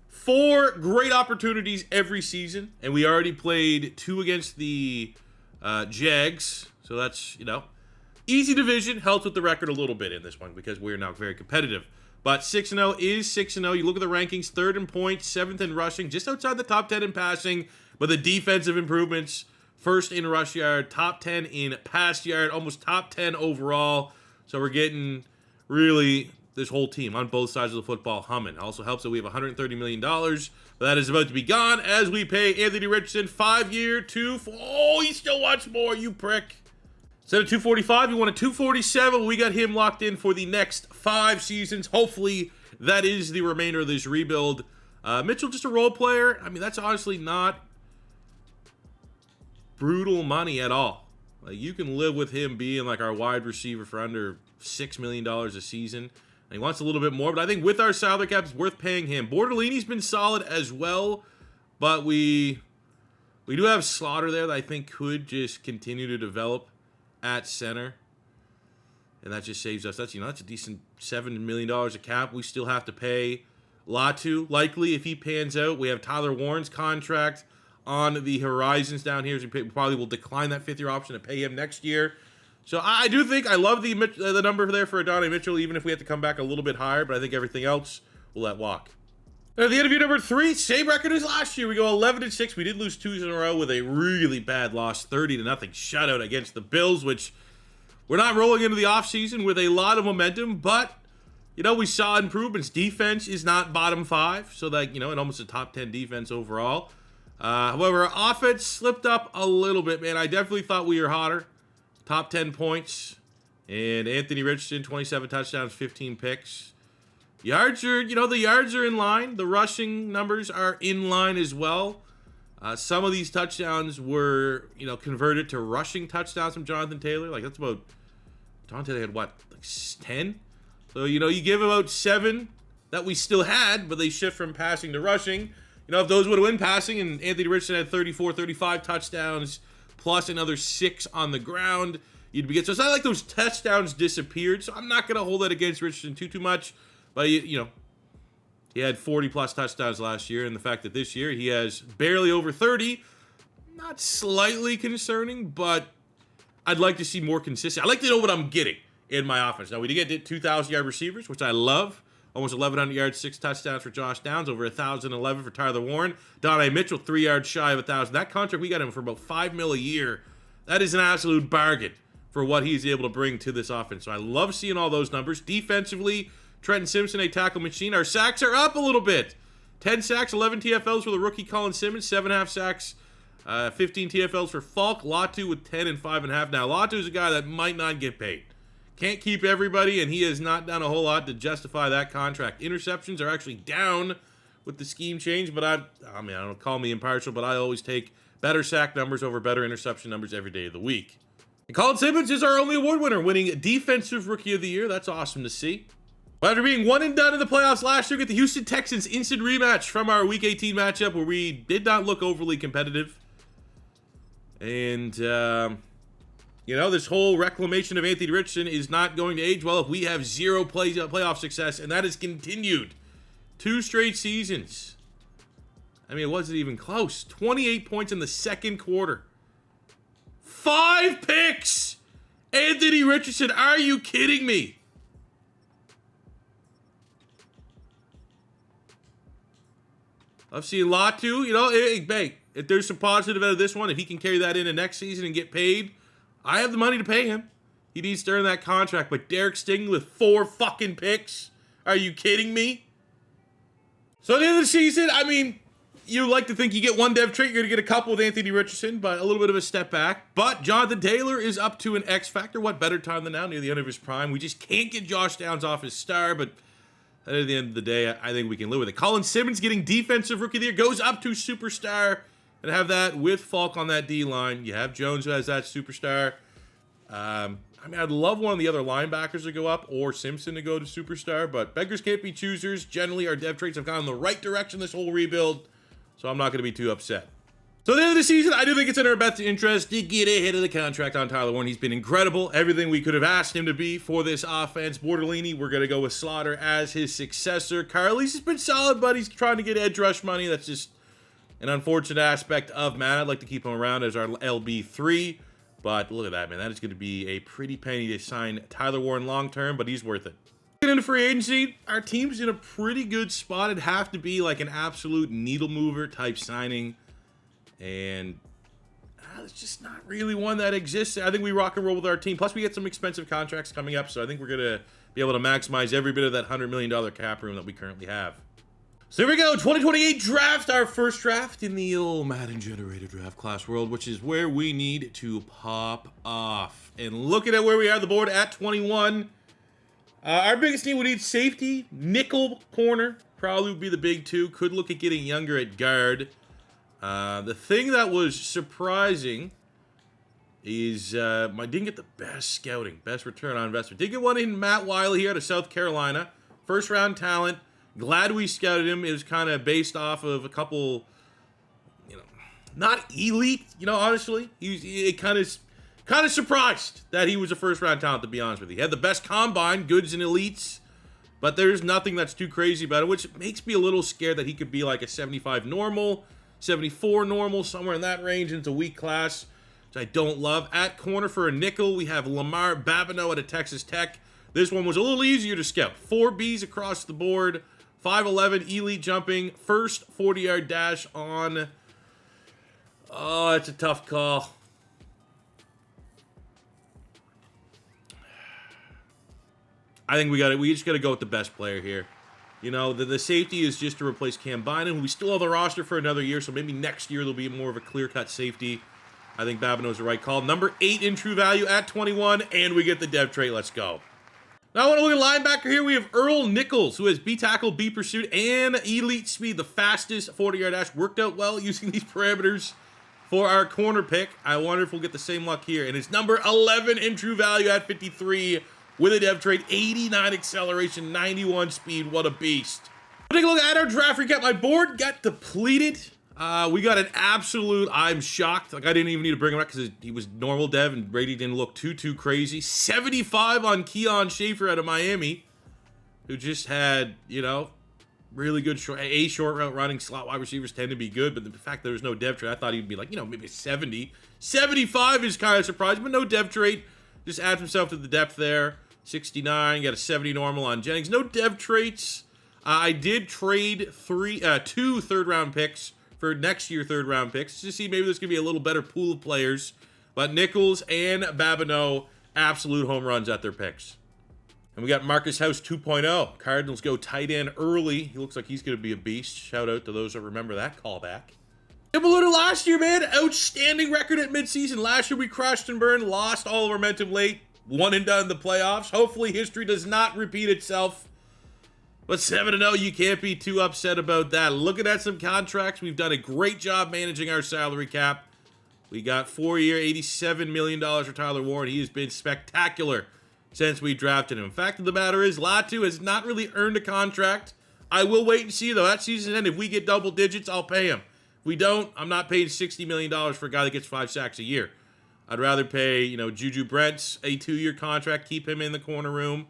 4 great opportunities every season, and we already played 2 against the Jags, so that's, easy division. Helps with the record a little bit in this one because we're now very competitive. But 6-0 is 6-0. You look at the rankings, 3rd in points, 7th in rushing, just outside the top 10 in passing, but the defensive improvements, 1st in rush yard, top 10 in pass yard, almost top 10 overall. So we're getting really this whole team on both sides of the football humming. Also helps that we have $130 million, but that is about to be gone as we pay Anthony Richardson 5-year, he still wants more, you prick. Instead of 245, he wanted 247. We got him locked in for the next 5 seasons. Hopefully, that is the remainder of this rebuild. Mitchell, just a role player. I mean, that's honestly not brutal money at all. Like, you can live with him being like our wide receiver for under $6 million a season. And he wants a little bit more, but I think with our salary cap, it's worth paying him. Bortolini's been solid as well, but we do have Slaughter there that I think could just continue to develop at center, and that just saves us. That's a decent $7 million of cap. We still have to pay Latu likely if he pans out. We have Tyler Warren's contract on the horizons down here. So we probably will decline that 5th-year option to pay him next year. So I do think I love the number there for Adonai Mitchell, even if we have to come back a little bit higher. But I think everything else will let walk. At the end of year number 3, same record as last year. We go 11-6. We did lose 2 in a row with a really bad loss, 30-0 shutout against the Bills, which we're not rolling into the offseason with a lot of momentum, but, we saw improvements. Defense is not bottom 5, so that, and almost a top 10 defense overall. However, our offense slipped up a little bit, man. I definitely thought we were hotter. Top 10 points. And Anthony Richardson, 27 touchdowns, 15 picks. Yards are, the yards are in line. The rushing numbers are in line as well. Some of these touchdowns were, converted to rushing touchdowns from Jonathan Taylor. Like, that's about, Jonathan Taylor had what, like 10? So, you give about 7 that we still had, but they shift from passing to rushing. If those would have been passing and Anthony Richardson had 34, 35 touchdowns, plus another 6 on the ground, you'd be good. So it's not like those touchdowns disappeared. So I'm not going to hold that against Richardson too much. But, he had 40-plus touchdowns last year, and the fact that this year he has barely over 30, not slightly concerning, but I'd like to see more consistent. I like to know what I'm getting in my offense. Now, we did get 2,000-yard receivers, which I love. Almost 1,100 yards, 6 touchdowns for Josh Downs, over 1,011 for Tyler Warren. Donnie Mitchell, 3 yards shy of 1,000. That contract, we got him for about $5 million a year. That is an absolute bargain for what he's able to bring to this offense. So I love seeing all those numbers. Defensively, Trenton Simpson, a tackle machine. Our sacks are up a little bit. 10 sacks, 11 TFLs for the rookie Colin Simmons, 7.5 sacks, 15 TFLs for Falk. Latu with 10 and 5.5. Now, Latu's a guy that might not get paid. Can't keep everybody, and he has not done a whole lot to justify that contract. Interceptions are actually down with the scheme change, but I don't call me impartial, but I always take better sack numbers over better interception numbers every day of the week. And Colin Simmons is our only award winner, winning Defensive Rookie of the Year. That's awesome to see. After being 1-and-done in the playoffs last year, we get the Houston Texans instant rematch from our Week 18 matchup where we did not look overly competitive. And, this whole reclamation of Anthony Richardson is not going to age well if we have 0 playoff success, and that has continued 2 straight seasons. I mean, it wasn't even close. 28 points in the second quarter. 5 picks! Anthony Richardson, are you kidding me? I've seen Latu, hey, if there's some positive out of this one, if he can carry that into next season and get paid, I have the money to pay him. He needs to earn that contract. But Derek Stingley with 4 fucking picks? Are you kidding me? So at the end of the season, you like to think you get one dev trait, you're going to get a couple with Anthony Richardson, but a little bit of a step back. But Jonathan Taylor is up to an X factor. What better time than now, near the end of his prime? We just can't get Josh Downs off his star, but at the end of the day, I think we can live with it. Colin Simmons getting Defensive Rookie of the Year, goes up to Superstar, and have that with Falk on that D-line. You have Jones who has that Superstar. I mean, I'd love one of the other linebackers to go up, or Simpson to go to Superstar, but beggars can't be choosers. Generally, our dev traits have gone in the right direction this whole rebuild, so I'm not going to be too upset. So at the end of the season, I do think it's in our best interest to get ahead of the contract on Tyler Warren. He's been incredible. Everything we could have asked him to be for this offense. Borderlini, we're going to go with Slaughter as his successor. Carlise has been solid, but he's trying to get edge rush money. That's just an unfortunate aspect of Madden. I'd like to keep him around as our LB3, but look at that, man. That is going to be a pretty penny to sign Tyler Warren long-term, but he's worth it. Get into free agency, our team's in a pretty good spot. It'd have to be like an absolute needle mover type signing. And there's just not really one that exists. I think we rock and roll with our team. Plus, we get some expensive contracts coming up, so I think we're going to be able to maximize every bit of that $100 million cap room that we currently have. So here we go, 2028 draft, our first draft in the old Madden-generated draft class world, which is where we need to pop off. And looking at where we are on the board at 21, our biggest need would need safety, nickel corner, probably would be the big two. Could look at getting younger at guard. The thing that was surprising is I didn't get the best scouting, best return on investment. Did get one in Matt Wiley here out of South Carolina. First round talent. Glad we scouted him. It was kind of based off of a couple, not elite, honestly. He kind of surprised that he was a first round talent, to be honest with you. He had the best combine, goods and elites, but there's nothing that's too crazy about it, which makes me a little scared that he could be like a 75 normal, 74 normal, somewhere in that range. It's a weak class, which I don't love. At corner for a nickel, we have Lamar Babineau at a Texas Tech. This one was a little easier to scout. 4 Bs across the board, 5'11", elite jumping, first 40-yard dash on... Oh, it's a tough call. I think we just got to go with the best player here. The safety is just to replace Cam Bynum. We still have the roster for another year, so maybe next year there'll be more of a clear-cut safety. I think Babineau's the right call. Number 8 in true value at 21, and we get the dev trait. Let's go. Now I want to look at linebacker here. We have Earl Nichols, who has B tackle, B pursuit, and elite speed. The fastest 40-yard dash. Worked out well using these parameters for our corner pick. I wonder if we'll get the same luck here. And it's number 11 in true value at 53. With a dev trait, 89 acceleration, 91 speed. What a beast. Take a look at our draft recap. My board got depleted. We got an absolute, I'm shocked. Like, I didn't even need to bring him up because he was normal dev and Brady didn't look too crazy. 75 on Keon Schaefer out of Miami, who just had, really good short route running. Slot wide receivers tend to be good, but the fact that there's no dev trait, I thought he'd be like, maybe 70. 75 is kind of surprising, but no dev trait. Just adds himself to the depth there. 69, got a 70 normal on Jennings. No dev traits. I did trade 2 third-round picks for next year third-round picks to see maybe there's going to be a little better pool of players. But Nichols and Babineau, absolute home runs at their picks. And we got Marcus House 2.0. Cardinals go tight end early. He looks like he's going to be a beast. Shout out to those that remember that callback. Similar to last year, man. Outstanding record at midseason. Last year we crashed and burned, lost all of our momentum late. One and done in the playoffs. Hopefully history does not repeat itself. But 7-0, you can't be too upset about that. Looking at some contracts, we've done a great job managing our salary cap. We got 4-year, $87 million for Tyler Warren. He has been spectacular since we drafted him. Fact of the matter is, Latu has not really earned a contract. I will wait and see, though. That season end, if we get double digits, I'll pay him. If we don't, I'm not paying $60 million for a guy that gets 5 sacks a year. I'd rather pay, Juju Brents a 2-year contract, keep him in the corner room.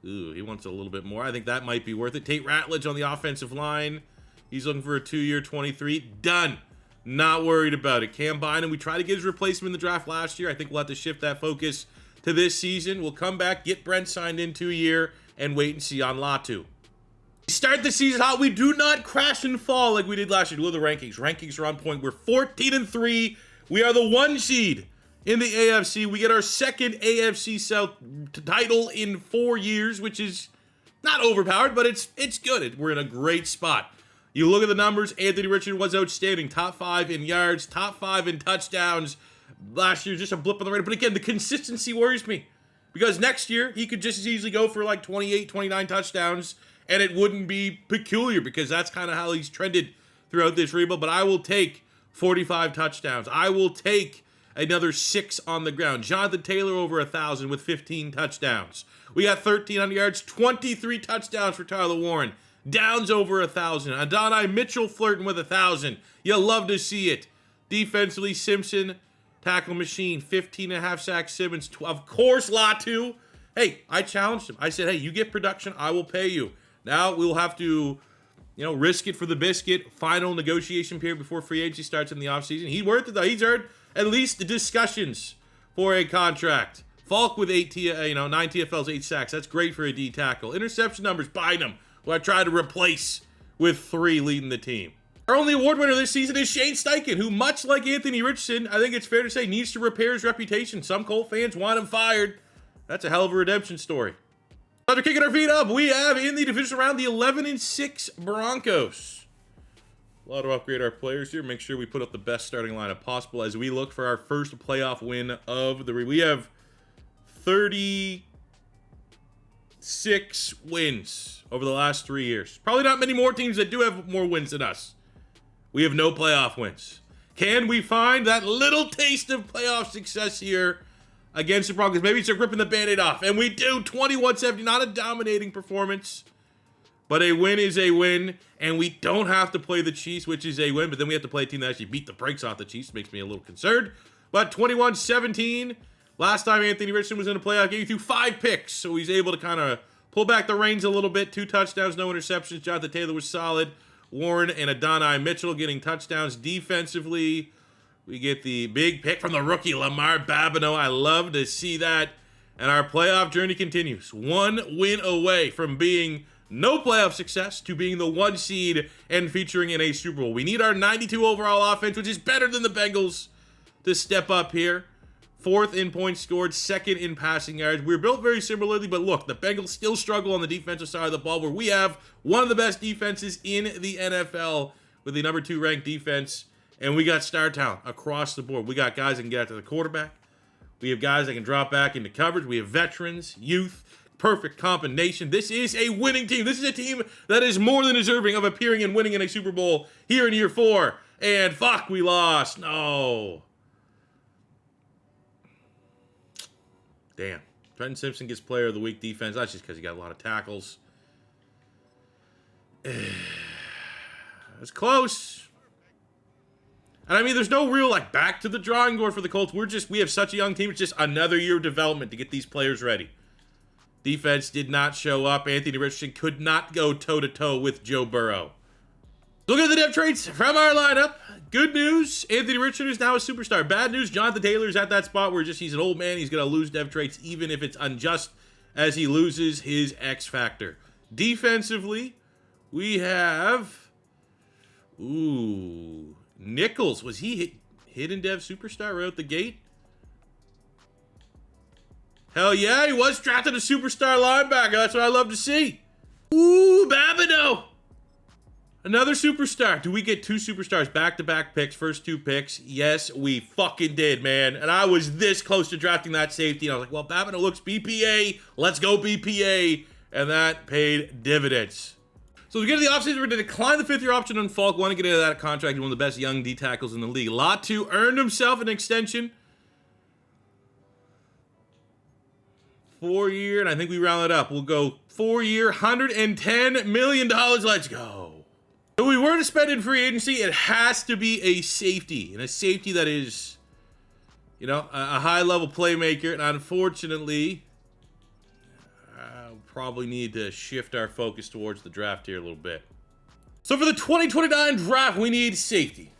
Ooh, he wants a little bit more. I think that might be worth it. Tate Ratledge on the offensive line. He's looking for a 2-year, 23. Done. Not worried about it. Cam Bynum, we tried to get his replacement in the draft last year. I think we'll have to shift that focus to this season. We'll come back, get Brent signed in 2 year, and wait and see on Latu. We start the season hot. We do not crash and fall like we did last year. Look at the rankings. Rankings are on point. We're 14-3. We are the 1 seed in the AFC. We get our second AFC South title in 4 years, which is not overpowered, but it's good. We're in a great spot. You look at the numbers, Anthony Richardson was outstanding. Top 5 in yards, top 5 in touchdowns. Last year, just a blip on the radar. But again, the consistency worries me. Because next year, he could just as easily go for like 28, 29 touchdowns, and it wouldn't be peculiar because that's kind of how he's trended throughout this rebuild. But I will take 45 touchdowns. I will take another 6 on the ground. Jonathan Taylor over 1,000 with 15 touchdowns. We got 1,300 yards, 23 touchdowns for Tyler Warren. Downs over 1,000. Adonai Mitchell flirting with 1,000. You love to see it. Defensively, Simpson, tackle machine, 15.5 sacks. Simmons, of course, Latu. Hey, I challenged him. I said, hey, you get production, I will pay you. Now we'll have to, risk it for the biscuit. Final negotiation period before free agency starts in the offseason. He's worth it, though. He's earned at least the discussions for a contract. Falk with 9 TFLs, 8 sacks. That's great for a D tackle. Interception numbers, Bynum, who I tried to replace with 3 leading the team. Our only award winner this season is Shane Steichen, who, much like Anthony Richardson, I think it's fair to say, needs to repair his reputation. Some Colt fans want him fired. That's a hell of a redemption story. After kicking our feet up, we have in the division round the 11-6 Broncos. A lot to upgrade our players here. Make sure we put up the best starting lineup possible as we look for our first playoff win of the. We have 36 wins over the last 3 years. Probably not many more teams that do have more wins than us. We have no playoff wins. Can we find that little taste of playoff success here against the Broncos? Maybe start ripping the Band-Aid off. And we do. 21-70. Not a dominating performance, but a win is a win. And we don't have to play the Chiefs, which is a win. But then we have to play a team that actually beat the brakes off the Chiefs. Makes me a little concerned. But 21-17. Last time Anthony Richardson was in a playoff game, he threw 5 picks. So he's able to kind of pull back the reins a little bit. 2 touchdowns, no interceptions. Jonathan Taylor was solid. Warren and Adonai Mitchell getting touchdowns. Defensively, we get the big pick from the rookie, Lamar Babineau. I love to see that. And our playoff journey continues. 1 win away from being no playoff success to being the 1 seed and featuring in a Super Bowl. We need our 92 overall offense, which is better than the Bengals, to step up here. 4th in points scored, 2nd in passing yards. We're built very similarly, but look, the Bengals still struggle on the defensive side of the ball, where we have one of the best defenses in the NFL with the number 2 ranked defense, and we got star talent across the board. We got guys that can get out to the quarterback. We have guys that can drop back into coverage. We have veterans, youth, perfect combination. This is a winning team. This is a team that is more than deserving of appearing and winning in a Super Bowl here in year 4. And fuck, we lost. No. Damn. Trenton Simpson gets player of the week defense. That's just because he got a lot of tackles. It's close. And I mean, there's no real, back to the drawing board for the Colts. We have such a young team. It's just another year of development to get these players ready. Defense did not show up. Anthony Richardson could not go toe-to-toe with Joe Burrow. Look at the depth traits from our lineup. Good news, Anthony Richardson is now a superstar. Bad news, Jonathan Taylor is at that spot where he's an old man. He's going to lose depth traits, even if it's unjust, as he loses his X factor. Defensively, we have... Nichols. Was he hidden dev superstar right out the gate? Hell yeah, he was drafted a superstar linebacker. That's what I love to see. Babineau. Another superstar. Do we get 2 superstars? Back-to-back picks, first 2 picks. Yes, we fucking did, man. And I was this close to drafting that safety. And I was like, well, Babineau looks BPA. Let's go BPA. And that paid dividends. So as we get to the offseason, we're going to decline the 5th-year option on Falk. Want to get into that contract. One of the best young D tackles in the league. Latu earned himself an extension. 4-year, and I think we round it up. We'll go 4-year, $110 million. Let's go. If we were to spend in free agency, it has to be a safety, and a safety that is, a high-level playmaker. And unfortunately, probably need to shift our focus towards the draft here a little bit. So for the 2029 draft, we need safety.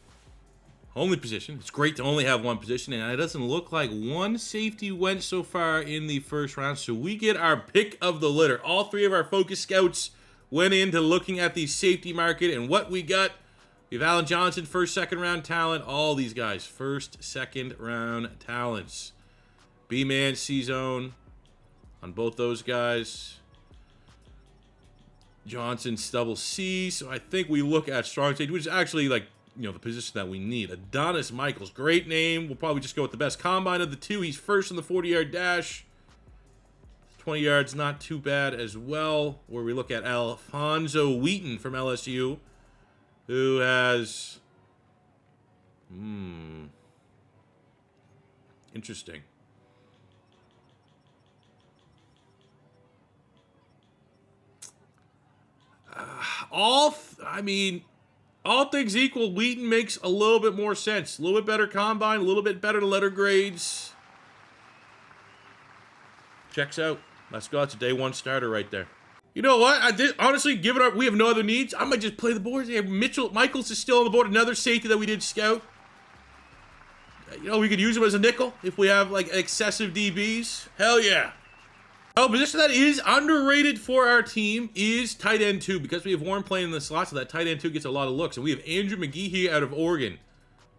Only position. It's great to only have 1 position, and it doesn't look like 1 safety went so far in the first round. So we get our pick of the litter. All 3 of our focus scouts went into looking at the safety market, and what we got, we have Allen Johnson, 1st, 2nd round talent. All these guys, 1st, 2nd round talents. B-Man, C-Zone on both those guys. Johnson's double C. So I think we look at strong safety, which is actually like, you know, the position that we need. Adonis Michaels, great name. We'll probably just go with the best combine of the two. He's first in the 40-yard dash. 20 yards, not too bad as well. Where we look at Alfonso Wheaton from LSU, who has... interesting. All things equal, Wheaton makes a little bit more sense. A little bit better combine, a little bit better letter grades. Checks out. Let's go. It's a day one starter right there. You know what? Honestly, given we have no other needs, I might just play the boards. Yeah, Michaels is still on the board. Another safety that we did scout. You know, we could use him as a nickel if we have, like, excessive DBs. Hell yeah. Oh, position that is underrated for our team is tight end 2, because we have Warren playing in the slot, so that tight end 2 gets a lot of looks. And we have Andrew McGee here out of Oregon.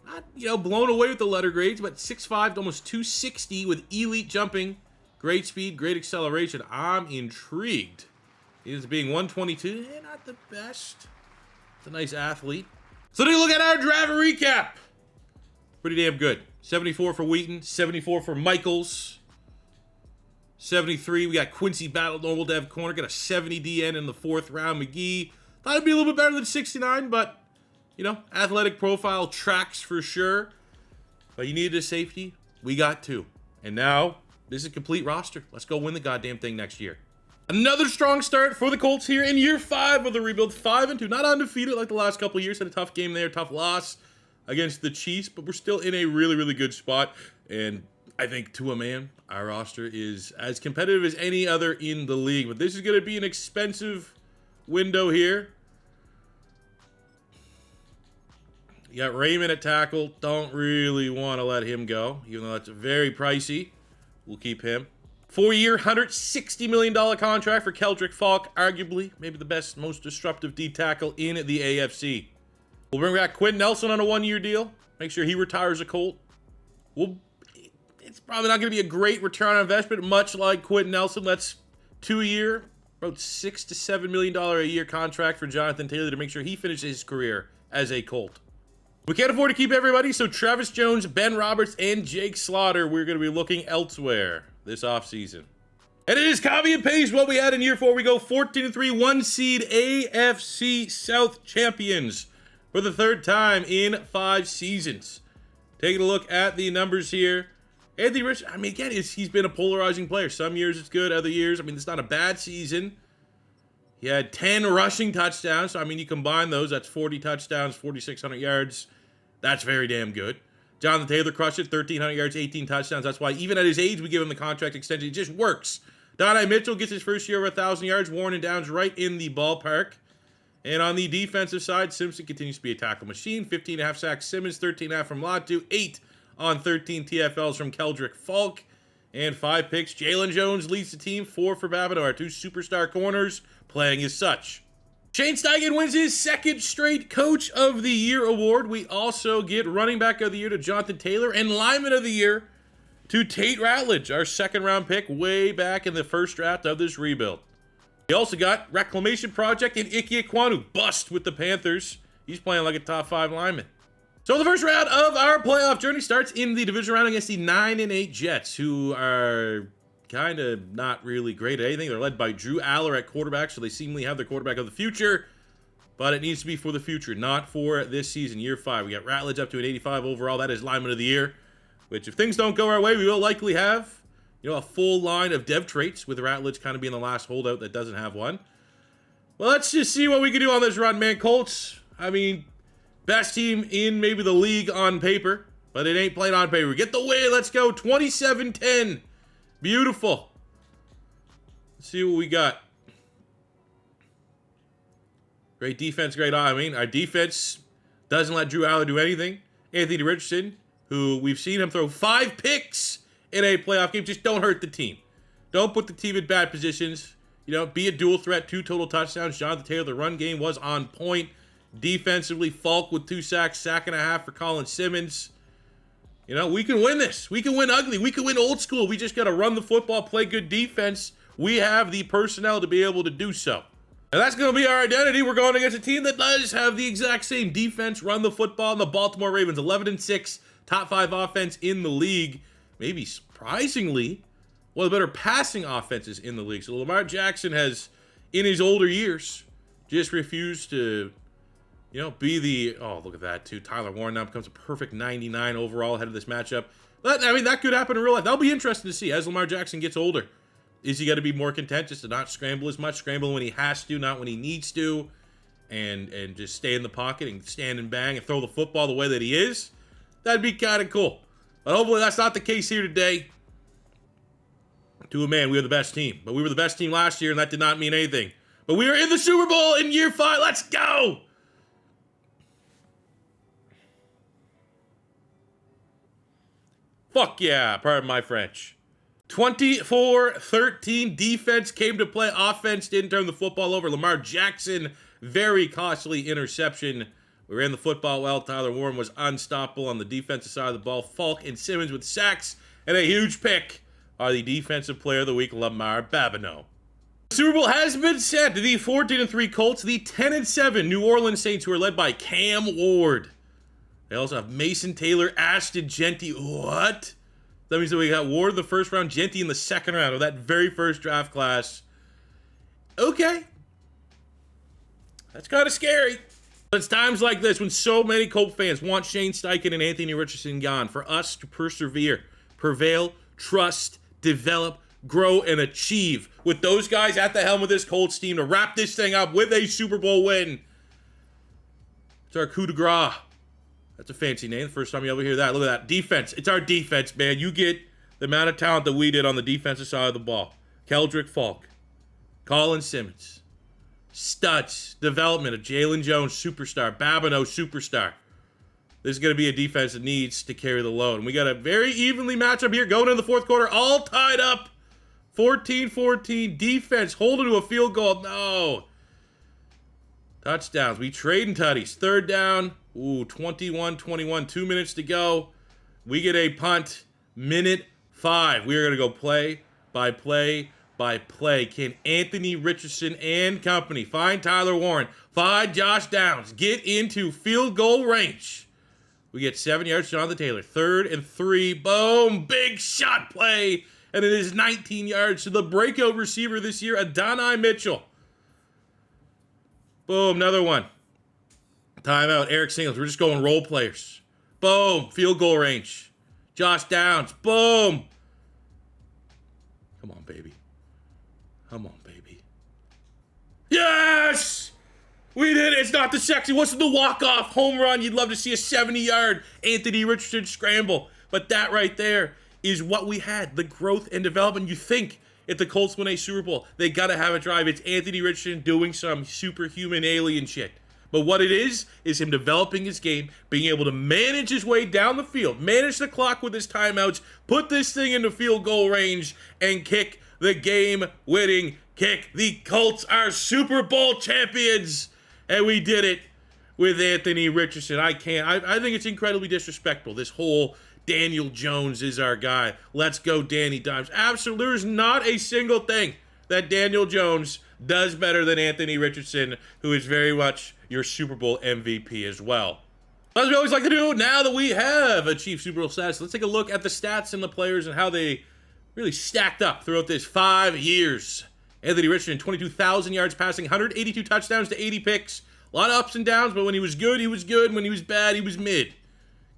Not, you know, blown away with the letter grades, but 6'5", almost 260 with elite jumping, great speed, great acceleration. I'm intrigued. He is being 122, not the best. It's a nice athlete. So take a look at our draft recap. Pretty damn good. 74 for Wheaton, 74 for Michaels. 73, we got Quincy Battle, normal dev corner. Got a 70 DN in the 4th round. McGee, thought it'd be a little bit better than 69, but, you know, athletic profile tracks for sure. But you needed a safety. We got 2. And now, this is a complete roster. Let's go win the goddamn thing next year. Another strong start for the Colts here in year 5 of the rebuild. 5-2, not undefeated like the last couple of years. Had a tough game there, tough loss against the Chiefs, but we're still in a really, really good spot. And I think to a man, our roster is as competitive as any other in the league. But this is going to be an expensive window here. You got Raymond at tackle. Don't really want to let him go, even though that's very pricey. We'll keep him. 4-year, $160 million contract for Keldrick Falk. Arguably, maybe the best, most disruptive D tackle in the AFC. We'll bring back Quinn Nelson on a 1-year deal. Make sure he retires a Colt. It's probably not going to be a great return on investment, much like Quinn Nelson. That's 2-year, about $6 to $7 million a year contract for Jonathan Taylor to make sure he finishes his career as a Colt. We can't afford to keep everybody, so Travis Jones, Ben Roberts, and Jake Slaughter, we're going to be looking elsewhere this offseason. And it is copy and paste what we had in year 4. We go 14-3, 1 seed AFC South champions for the 3rd time in 5 seasons. Taking a look at the numbers here. Anthony Richardson, I mean, again, he's been a polarizing player. Some years it's good, other years, I mean, it's not a bad season. He had 10 rushing touchdowns. So, I mean, you combine those, that's 40 touchdowns, 4,600 yards. That's very damn good. Jonathan Taylor crushed it, 1,300 yards, 18 touchdowns. That's why even at his age, we give him the contract extension. It just works. Donnie Mitchell gets his first year of 1,000 yards. Warren and Downs right in the ballpark. And on the defensive side, Simpson continues to be a tackle machine. 15.5 sacks, Simmons, 13.5 from Latu, 8 on 13 TFLs from Keldrick Falk, and 5 picks. Jalen Jones leads the team, 4 for Babineau, our 2 superstar corners, playing as such. Shane Steichen wins his 2nd straight Coach of the Year award. We also get Running Back of the Year to Jonathan Taylor and Lineman of the Year to Tate Ratledge, our 2nd round pick way back in the 1st draft of this rebuild. We also got Reclamation Project and Ike Ekwonu, bust with the Panthers. He's playing like a top 5 lineman. So the first round of our playoff journey starts in the division round against the 9-8 Jets, who are kind of not really great at anything. They're led by Drew Aller at quarterback, so they seemingly have their quarterback of the future, but it needs to be for the future, not for this season, year 5. We got Ratledge up to an 85 overall. That is lineman of the year, which if things don't go our way, we will likely have, you know, a full line of dev traits, with Ratledge kind of being the last holdout that doesn't have one. Well, let's just see what we can do on this run, man. Colts, I mean, best team in maybe the league on paper, but it ain't played on paper. Get the win. Let's go. 27-10. Beautiful. Let's see what we got. Great defense, great eye. I mean, our defense doesn't let Drew Aller do anything. Anthony Richardson, who we've seen him throw 5 picks in a playoff game. Just don't hurt the team. Don't put the team in bad positions. You know, be a dual threat, 2 total touchdowns. Jonathan Taylor, the run game was on point. Defensively, Falk with 2 sacks, sack and a half for Colin Simmons. You know, we can win this. We can win ugly. We can win old school. We just got to run the football, play good defense. We have the personnel to be able to do so. And that's going to be our identity. We're going against a team that does have the exact same defense, run the football, and the Baltimore Ravens, 11-6, top 5 offense in the league. Maybe surprisingly, one of the better passing offenses in the league. So Lamar Jackson has, in his older years, just refused to, be the, oh, look at that, too. Tyler Warren now becomes a perfect 99 overall ahead of this matchup. But, I mean, that could happen in real life. That'll be interesting to see as Lamar Jackson gets older. Is he going to be more content just to not scramble as much, scramble when he has to, not when he needs to, and just stay in the pocket and stand and bang and throw the football the way that he is? That'd be kind of cool. But hopefully that's not the case here today. To a man, we are the best team. But we were the best team last year, and that did not mean anything. But we are in the Super Bowl in year 5. Let's go! Fuck yeah, pardon my French. 24-13 defense came to play. Offense didn't turn the football over. Lamar Jackson, very costly interception. We ran the football well. Tyler Warren was unstoppable on the defensive side of the ball. Falk and Simmons with sacks and a huge pick are the defensive player of the week, Lamar Babineau. The Super Bowl has been set to the 14-3 Colts, the 10-7 New Orleans Saints, who are led by Cam Ward. They also have Mason Taylor, Ashton Jeanty. What? That means that we got Ward in the first round, Jeanty in the second round of that very first draft class. Okay. That's kind of scary. It's times like this when so many Colt fans want Shane Steichen and Anthony Richardson gone for us to persevere, prevail, trust, develop, grow, and achieve with those guys at the helm of this Colts team to wrap this thing up with a Super Bowl win. It's our coup de grace. That's a fancy name. The first time you ever hear that. Look at that. Defense. It's our defense, man. You get the amount of talent that we did on the defensive side of the ball. Keldrick Falk. Colin Simmons. Studs. Development of Jalen Jones, superstar. Babineau, superstar. This is going to be a defense that needs to carry the load. And we got a very evenly matchup here going into the fourth quarter. All tied up. 14-14. Defense holding to a field goal. No. Touchdowns. We trading tutties. Third down. Ooh, 21-21. 2 minutes to go. We get a punt. Minute 5. We are going to go play by play by play. Can Anthony Richardson and company find Tyler Warren, find Josh Downs, get into field goal range? We get 7 yards, Jonathan Taylor. 3rd and 3. Boom. Big shot play. And it is 19 yards to the breakout receiver this year, Adonai Mitchell. Boom. Another one. Timeout. Eric Singles. We're just going role players. Boom. Field goal range. Josh Downs. Boom. Come on, baby. Come on, baby. Yes! We did it. It's not the sexy. What's the walk-off home run? You'd love to see a 70-yard Anthony Richardson scramble. But that right there is what we had. The growth and development. You think if the Colts win a Super Bowl, they got to have a drive. It's Anthony Richardson doing some superhuman alien shit. But what it is him developing his game, being able to manage his way down the field, manage the clock with his timeouts, put this thing into field goal range, and kick the game-winning kick. The Colts are Super Bowl champions, and we did it with Anthony Richardson. I think it's incredibly disrespectful. This whole Daniel Jones is our guy. Let's go Danny Dimes. Absolutely, there's not a single thing that Daniel Jones does better than Anthony Richardson, who is very much your Super Bowl MVP as well. As we always like to do, now that we have achieved Super Bowl status, let's take a look at the stats and the players and how they really stacked up throughout this 5 years. Anthony Richardson, 22,000 yards passing, 182 touchdowns to 80 picks. A lot of ups and downs, but when he was good, he was good. When he was bad, he was mid.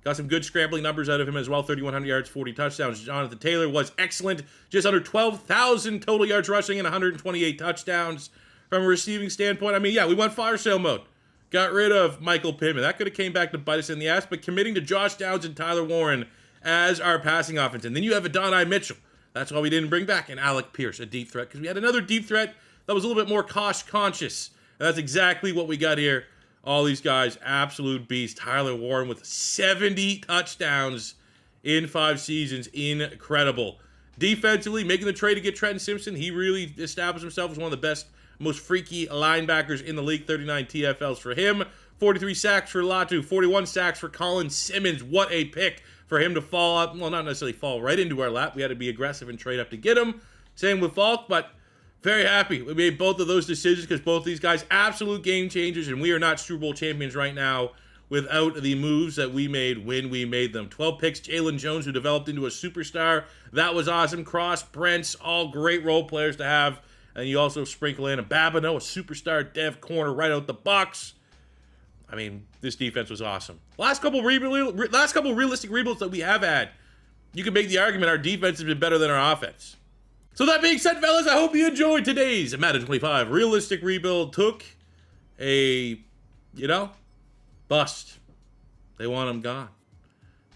Got some good scrambling numbers out of him as well. 3,100 yards, 40 touchdowns. Jonathan Taylor was excellent. Just under 12,000 total yards rushing and 128 touchdowns. From a receiving standpoint, I mean, yeah, we went fire sale mode. Got rid of Michael Pittman. That could have came back to bite us in the ass, but committing to Josh Downs and Tyler Warren as our passing offense. And then you have Adonai Mitchell. That's why we didn't bring back an Alec Pierce, a deep threat, because we had another deep threat that was a little bit more cost-conscious. And that's exactly what we got here. All these guys, absolute beasts. Tyler Warren with 70 touchdowns in 5 seasons. Incredible. Defensively, making the trade to get Trenton Simpson, he really established himself as one of the best, most freaky linebackers in the league. 39 TFLs for him. 43 sacks for Latu. 41 sacks for Colin Simmons. What a pick for him to fall up. Well, not necessarily fall right into our lap. We had to be aggressive and trade up to get him. Same with Falk, but Very happy we made both of those decisions because both these guys absolute game changers, and we are not Super Bowl champions right now without the moves that we made when we made them. 12 picks, Jalen Jones, who developed into a superstar. That was awesome. Cross, Brents, all great role players to have. And you also sprinkle in a Babineau, a superstar dev corner right out the box. I mean, this defense was awesome. Last couple realistic rebuilds that we have had, you can make the argument our defense has been better than our offense. So that being said, fellas, I hope you enjoyed today's Madden 25 realistic rebuild. Took a, bust. They want him gone.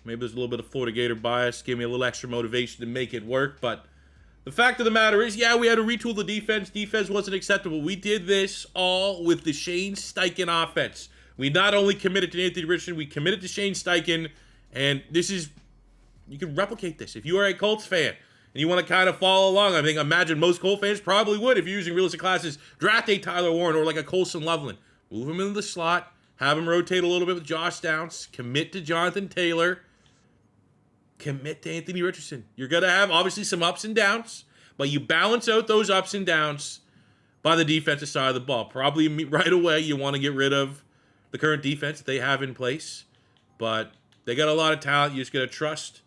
Maybe there's a little bit of Florida Gator bias. Give me a little extra motivation to make it work. But the fact of the matter is, yeah, we had to retool the defense. Defense wasn't acceptable. We did this all with the Shane Steichen offense. We not only committed to Anthony Richardson, we committed to Shane Steichen. And this is, you can replicate this. If you are a Colts fan, and you want to kind of follow along, imagine most Colts fans probably would if you're using realistic classes. Draft a Tyler Warren or like a Colson Loveland. Move him into the slot. Have him rotate a little bit with Josh Downs. Commit to Jonathan Taylor. Commit to Anthony Richardson. You're going to have, obviously, some ups and downs. But you balance out those ups and downs by the defensive side of the ball. Probably right away you want to get rid of the current defense that they have in place. But they got a lot of talent. You just got to trust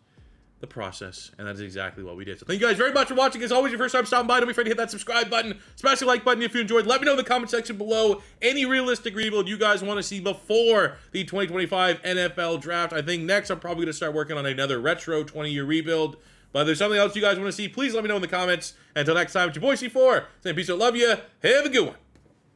the process, and that's exactly what we did. So thank you guys very much for watching. As always, your first time stopping by, don't be afraid to hit that subscribe button, smash the like button if you enjoyed. Let me know in the comment section below any realistic rebuild you guys want to see before the 2025 NFL Draft. I think next I'm probably going to start working on another retro 20-year rebuild. But if there's something else you guys want to see, please let me know in the comments. Until next time, it's your boy C4. Saying peace out, love you. Have a good one.